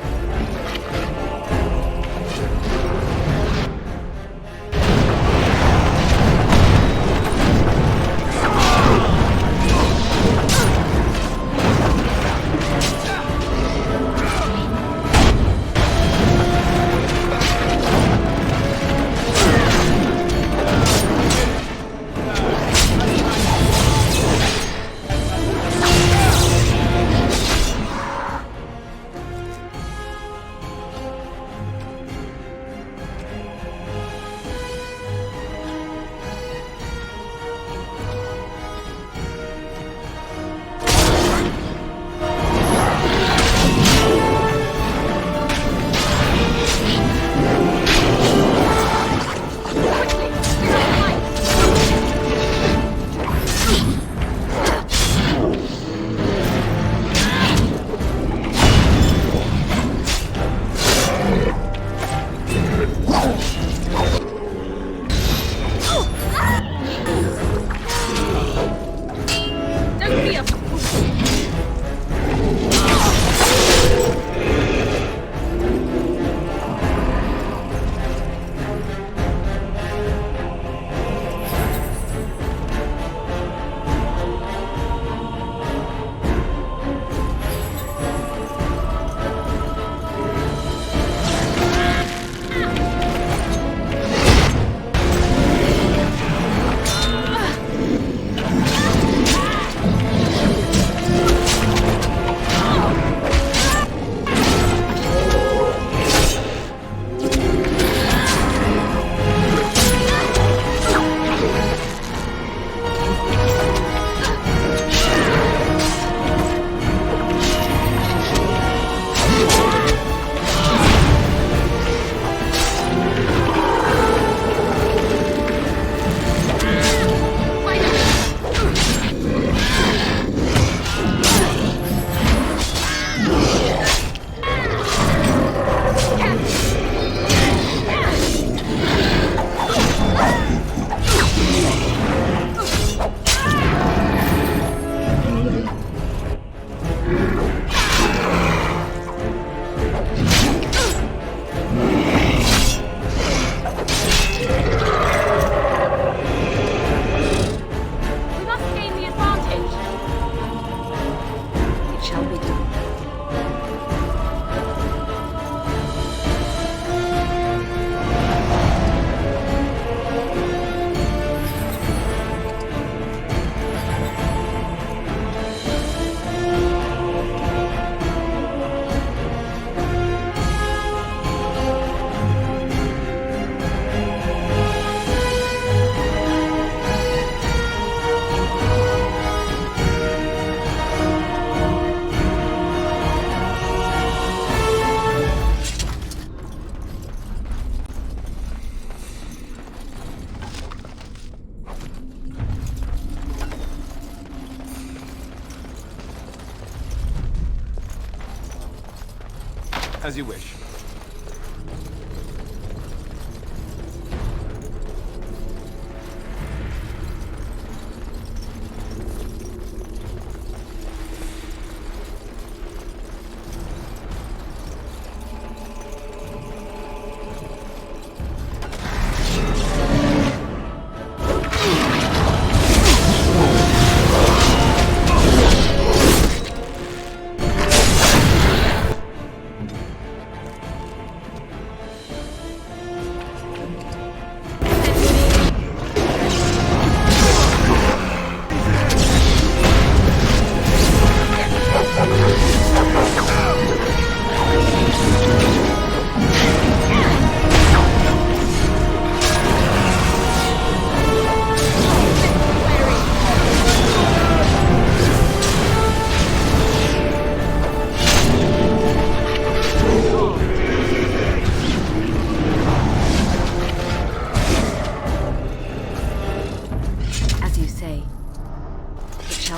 As you wish.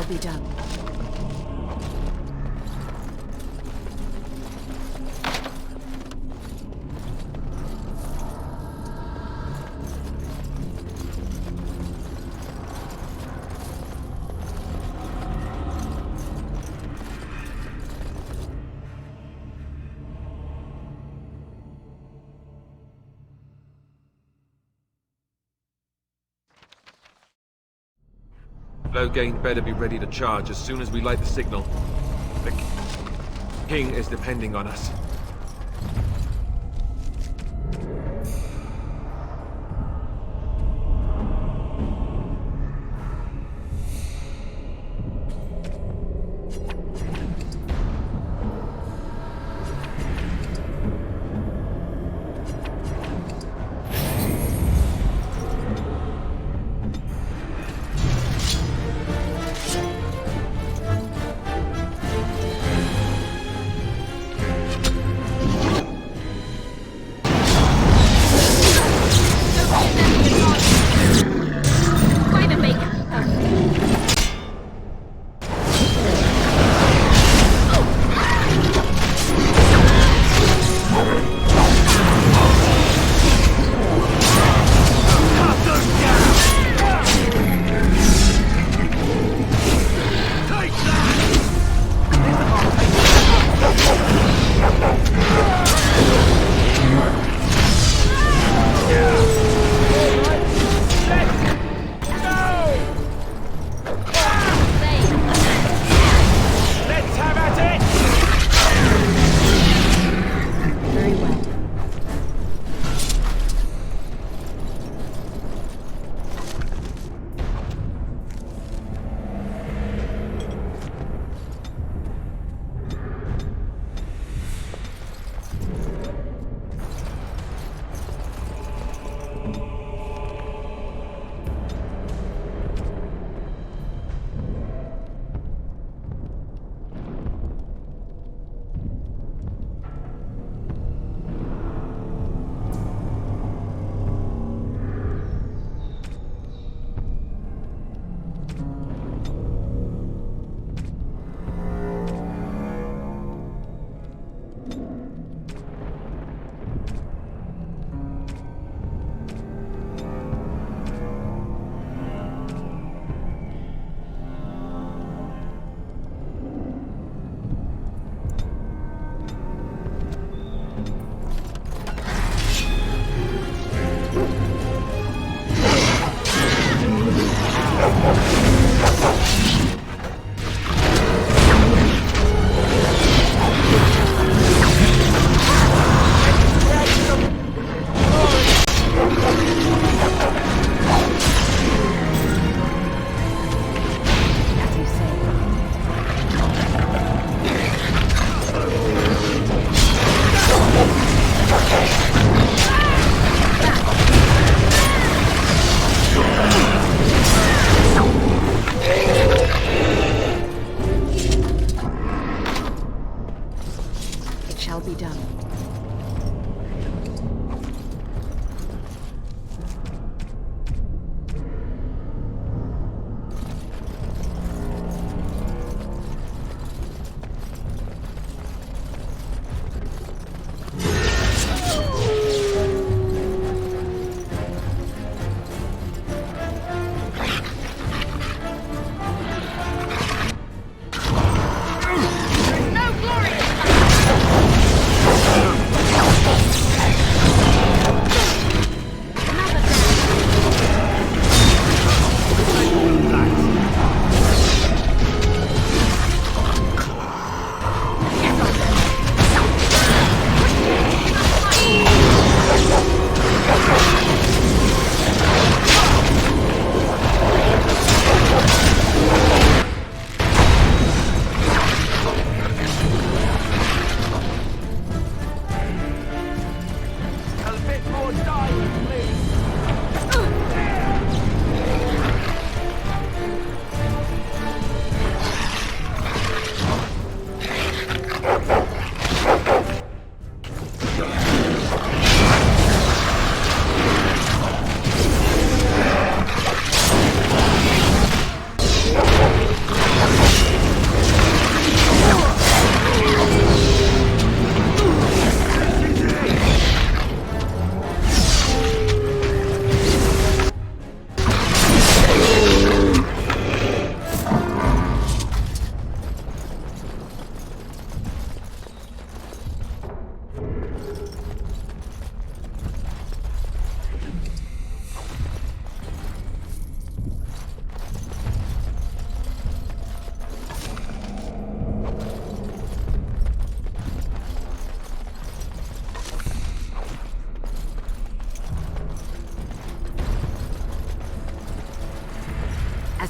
Be done.
Loghain better be ready to charge as soon as we light the signal. The king is depending on us.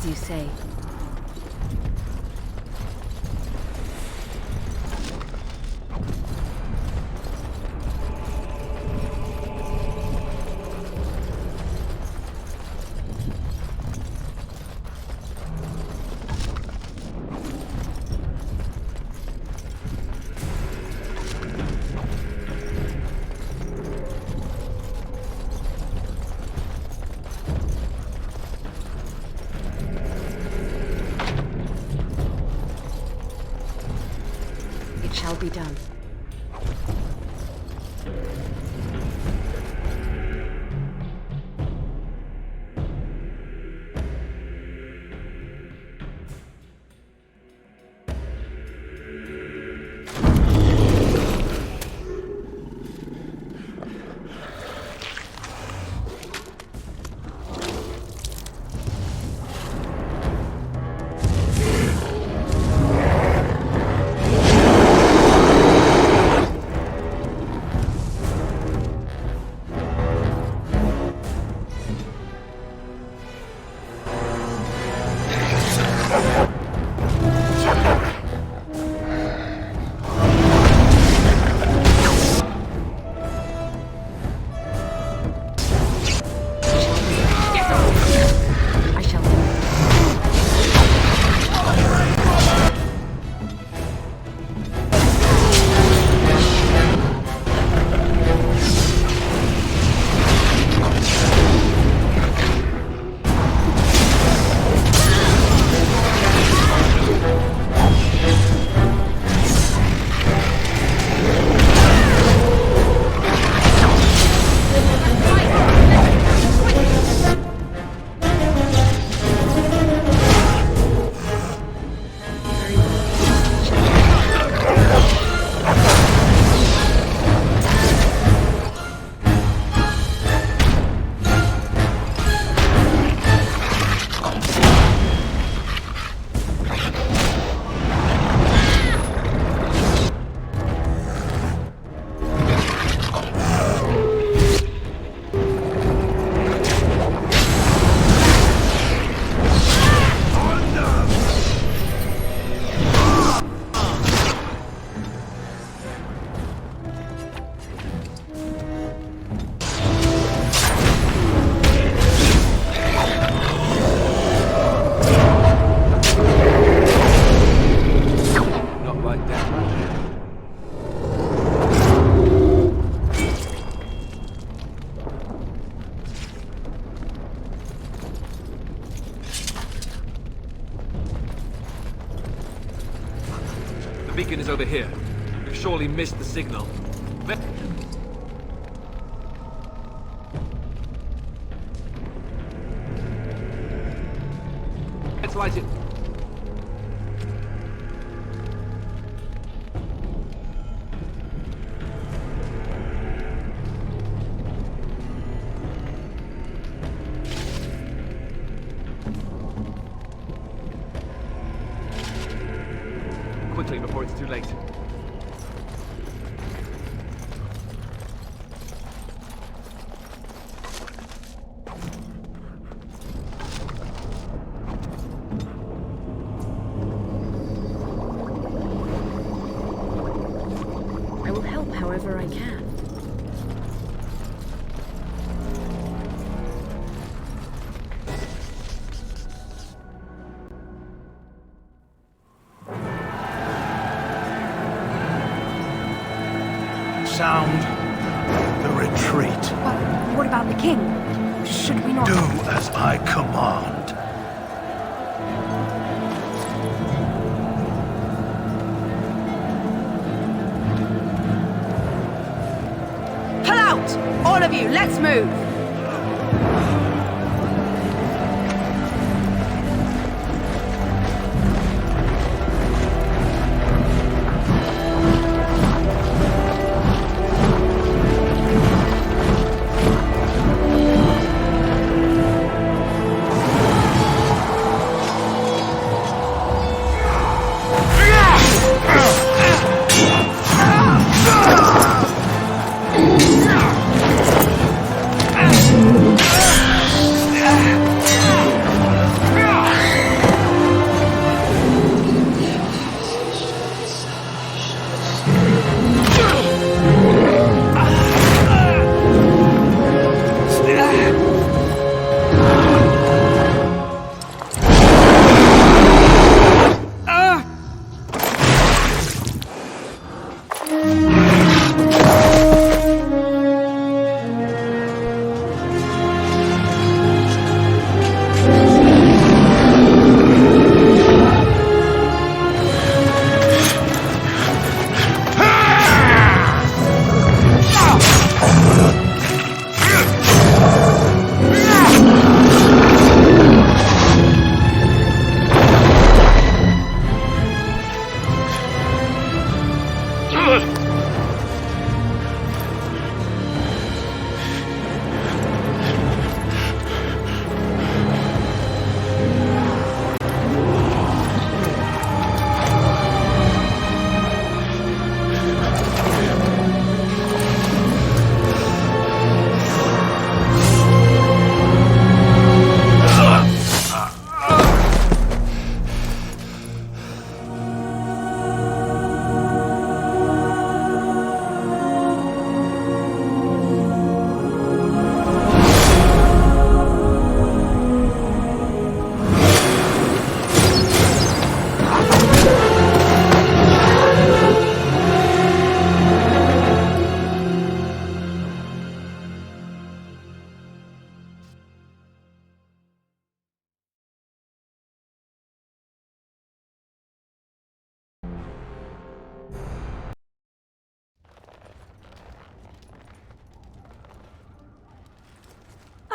As you say. Shall be done.
The beacon is over here. We've surely missed the signal. Let's light it. Quickly before it's too late.
I will help however I can.
Sound the retreat.
But what about the king? Should we not...
Do as I command.
Pull out! All of you, let's move!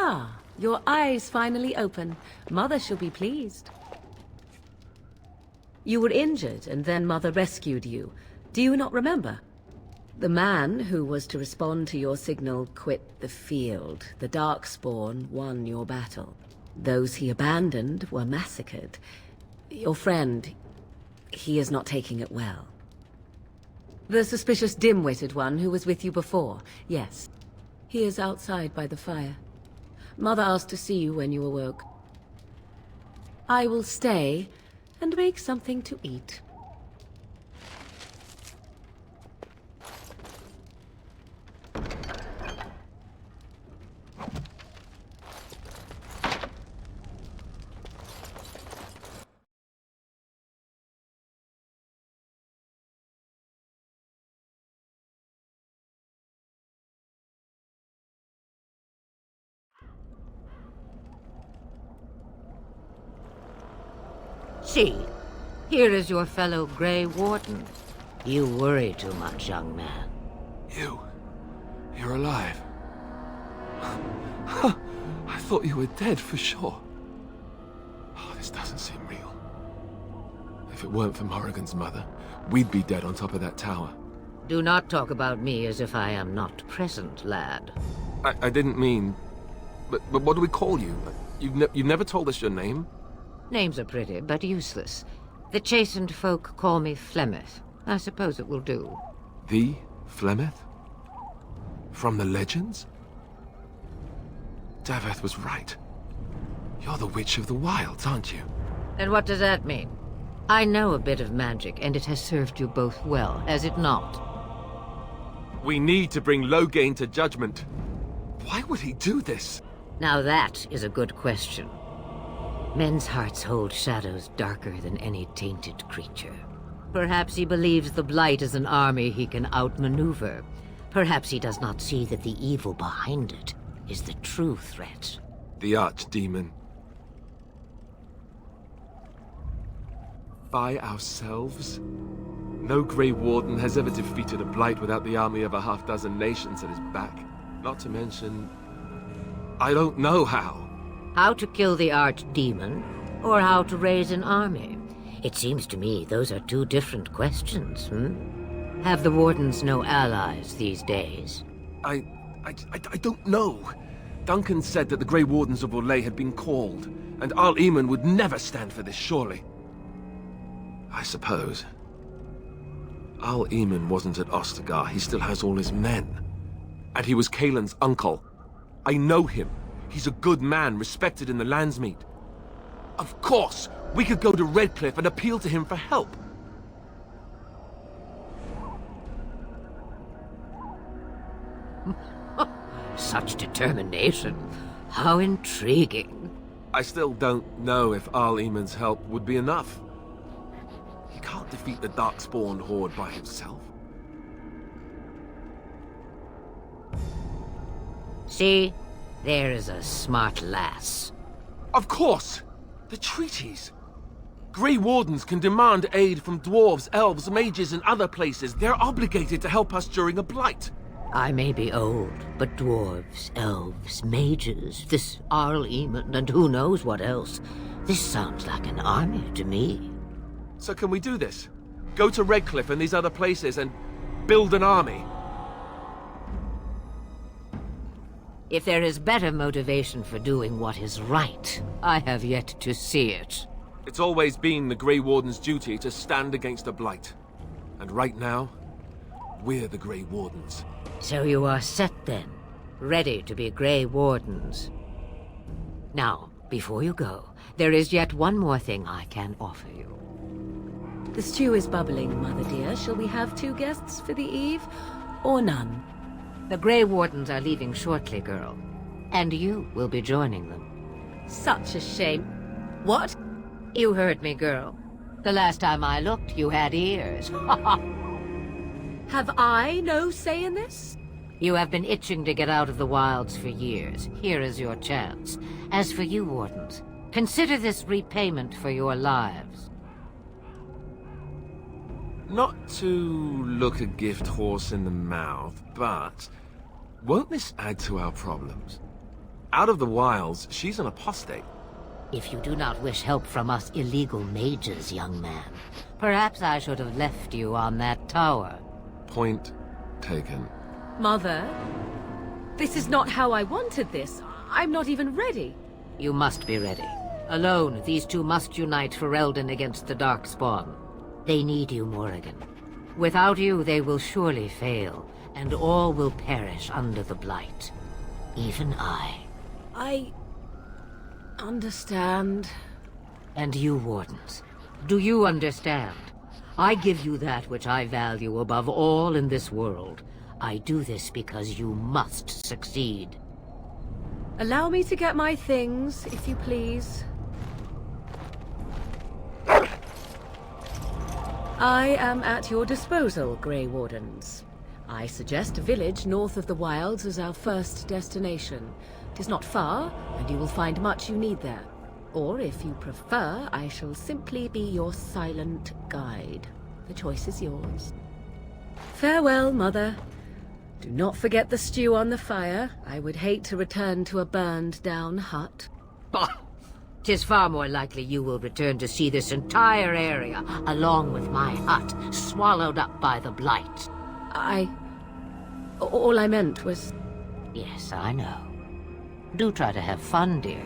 Ah, your eyes finally open. Mother shall be pleased. You were injured, and then Mother rescued you. Do you not remember? The man who was to respond to your signal quit the field. The Darkspawn won your battle. Those he abandoned were massacred. Your friend, he is not taking it well. The suspicious dim-witted one who was with you before, yes. He is outside by the fire. Mother asked to see you when you awoke. I will stay and make something to eat.
See, here is your fellow Grey Warden. You worry too much, young man.
You're alive. I thought you were dead for sure. Oh, this doesn't seem real. If it weren't for Morrigan's mother, we'd be dead on top of that tower.
Do not talk about me as if I am not present, lad.
I didn't mean... But what do we call you? You've never told us your name?
Names are pretty, but useless. The chastened folk call me Flemeth. I suppose it will do.
The Flemeth? From the legends? Daveth was right. You're the Witch of the Wilds, aren't you?
And what does that mean? I know a bit of magic, and it has served you both well, has it not?
We need to bring Loghain to judgment. Why would he do this?
Now that is a good question. Men's hearts hold shadows darker than any tainted creature. Perhaps he believes the Blight is an army he can outmaneuver. Perhaps he does not see that the evil behind it is the true threat.
The Archdemon. By ourselves? No Grey Warden has ever defeated a Blight without the army of a half-dozen nations at his back. Not to mention... I don't know how.
How to kill the Archdemon, or how to raise an army? It seems to me those are two different questions, Have the Wardens no allies these days?
I don't know. Duncan said that the Grey Wardens of Orlais had been called, and Arl Eamon would never stand for this, surely. I suppose. Arl Eamon wasn't at Ostagar. He still has all his men. And he was Cailan's uncle. I know him. He's a good man, respected in the Landsmeet. Of course, we could go to Redcliffe and appeal to him for help.
Such determination. How intriguing.
I still don't know if Arl Eamon's help would be enough. He can't defeat the Darkspawn horde by himself.
See? There is a smart lass.
Of course! The treaties! Grey Wardens can demand aid from dwarves, elves, mages, and other places. They're obligated to help us during a blight.
I may be old, but dwarves, elves, mages, this Arl Eamon, and who knows what else. This sounds like an army to me.
So can we do this? Go to Redcliffe and these other places and build an army?
If there is better motivation for doing what is right, I have yet to see it.
It's always been the Grey Warden's duty to stand against a blight. And right now, we're the Grey Wardens.
So you are set then, ready to be Grey Wardens. Now, before you go, there is yet one more thing I can offer you.
The stew is bubbling, Mother dear. Shall we have 2 guests for the eve, or none?
The Grey Wardens are leaving shortly, girl. And you will be joining them.
Such a shame. What?
You heard me, girl. The last time I looked, you had ears.
Have I no say in this?
You have been itching to get out of the wilds for years. Here is your chance. As for you, Wardens, consider this repayment for your lives.
Not to look a gift horse in the mouth, but won't this add to our problems? Out of the wilds, she's an apostate.
If you do not wish help from us illegal mages, young man, perhaps I should have left you on that tower.
Point taken.
Mother, this is not how I wanted this. I'm not even ready.
You must be ready. Alone, these two must unite Ferelden against the Darkspawn. They need you, Morrigan. Without you, they will surely fail, and all will perish under the Blight. Even I.
I understand.
And you, Wardens, do you understand? I give you that which I value above all in this world. I do this because you must succeed.
Allow me to get my things, if you please. I am at your disposal, Grey Wardens. I suggest a village north of the Wilds as our first destination. It is not far, and you will find much you need there. Or, if you prefer, I shall simply be your silent guide. The choice is yours. Farewell, Mother. Do not forget the stew on the fire. I would hate to return to a burned-down hut.
Bah! 'Tis far more likely you will return to see this entire area, along with my hut, swallowed up by the Blight.
All I meant was...
Yes, I know. Do try to have fun, dear.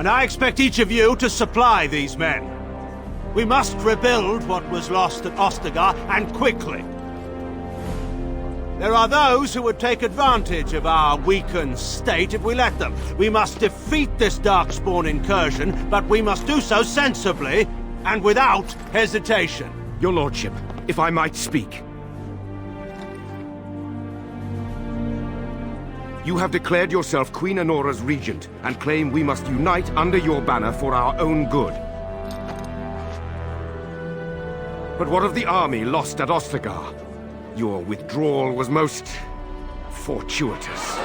and I expect each of you to supply these men. We must rebuild what was lost at Ostagar, and quickly. There are those who would take advantage of our weakened state if we let them. We must defeat this Darkspawn incursion, but we must do so sensibly and without hesitation.
Your lordship, if I might speak. You have declared yourself Queen Anora's regent, and claim we must unite under your banner for our own good. But what of the army lost at Ostagar? Your withdrawal was most fortuitous.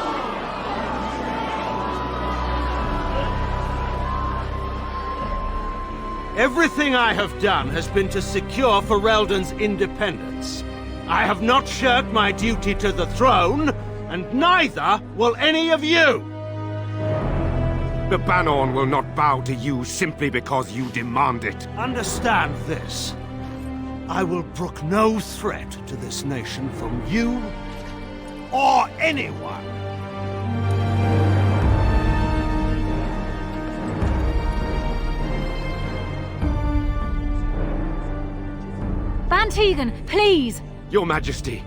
Everything I have done has been to secure Ferelden's independence. I have not shirked my duty to the throne, and neither will any of you!
The Bannorn will not bow to you simply because you demand it.
Understand this. I will brook no threat to this nation from you or anyone.
Van Tegan, please!
Your Majesty,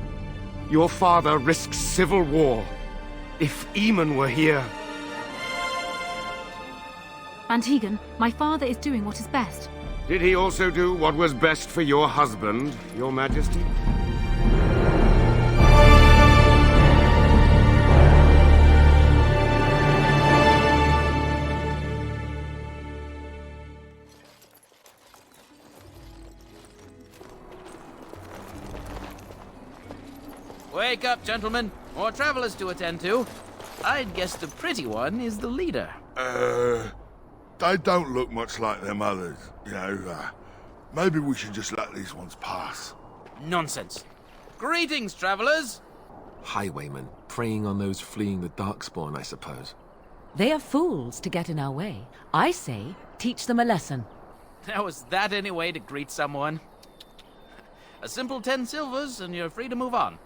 your father risks civil war. If Eamon were here...
Van Tegan, my father is doing what is best.
Did he also do what was best for your husband, Your Majesty?
Wake up, gentlemen. More travelers to attend to. I'd guess the pretty one is the leader.
They don't look much like them others, you know. Maybe we should just let these ones pass.
Nonsense. Greetings, travelers.
Highwaymen, preying on those fleeing the Darkspawn, I suppose.
They are fools to get in our way. I say, teach them a lesson.
Now, is that any way to greet someone? A simple 10 silvers, and you're free to move on.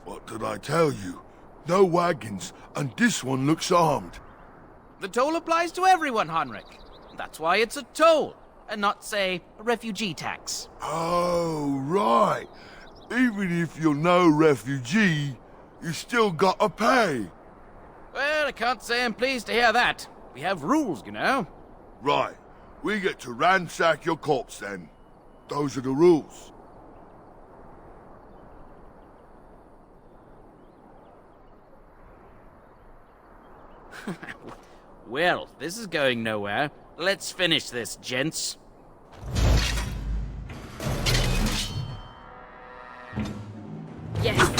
What did I tell you? No wagons, and this one looks armed.
The toll applies to everyone, Henrik. That's why it's a toll, and not, say, a refugee tax.
Oh, right. Even if you're no refugee, you still gotta pay.
Well, I can't say I'm pleased to hear that. We have rules, you know.
Right. We get to ransack your corpse, then. Those are the rules.
Well, this is going nowhere. Let's finish this, gents.
Yes.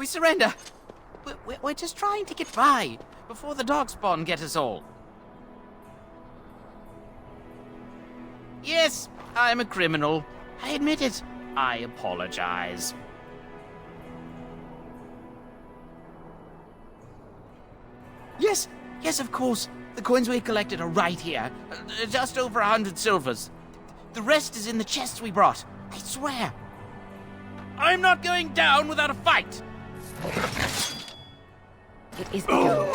Surrender. We're just trying to get by before the Darkspawn get us all. Yes, I'm a criminal. I admit it. I apologize. Yes, of course. The coins we collected are right here. Just over 100 silvers. The rest is in the chests we brought. I swear. I'm not going down without a fight.
It is begun.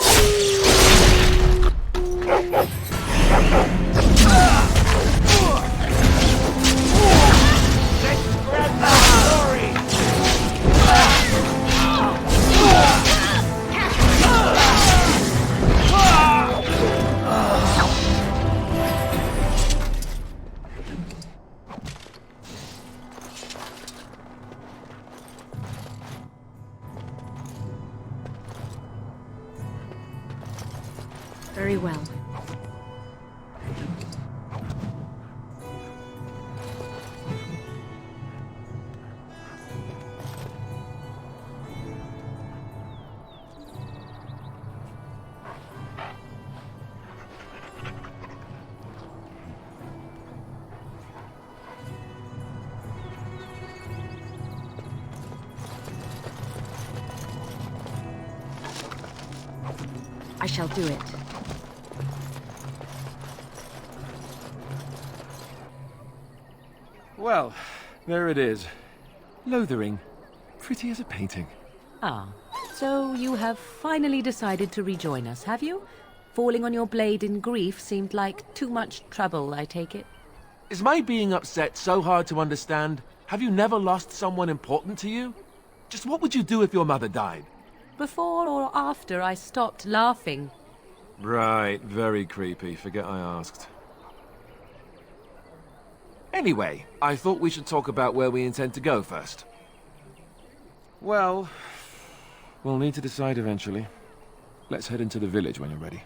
Very well. I shall do it.
Well, there it is. Lothering. Pretty as a painting.
Ah, so you have finally decided to rejoin us, have you? Falling on your blade in grief seemed like too much trouble, I take it.
Is my being upset so hard to understand? Have you never lost someone important to you? Just what would you do if your mother died?
Before or after I stopped laughing.
Right, very creepy. Forget I asked. Anyway, I thought we should talk about where we intend to go first. Well, we'll need to decide eventually. Let's head into the village when you're ready.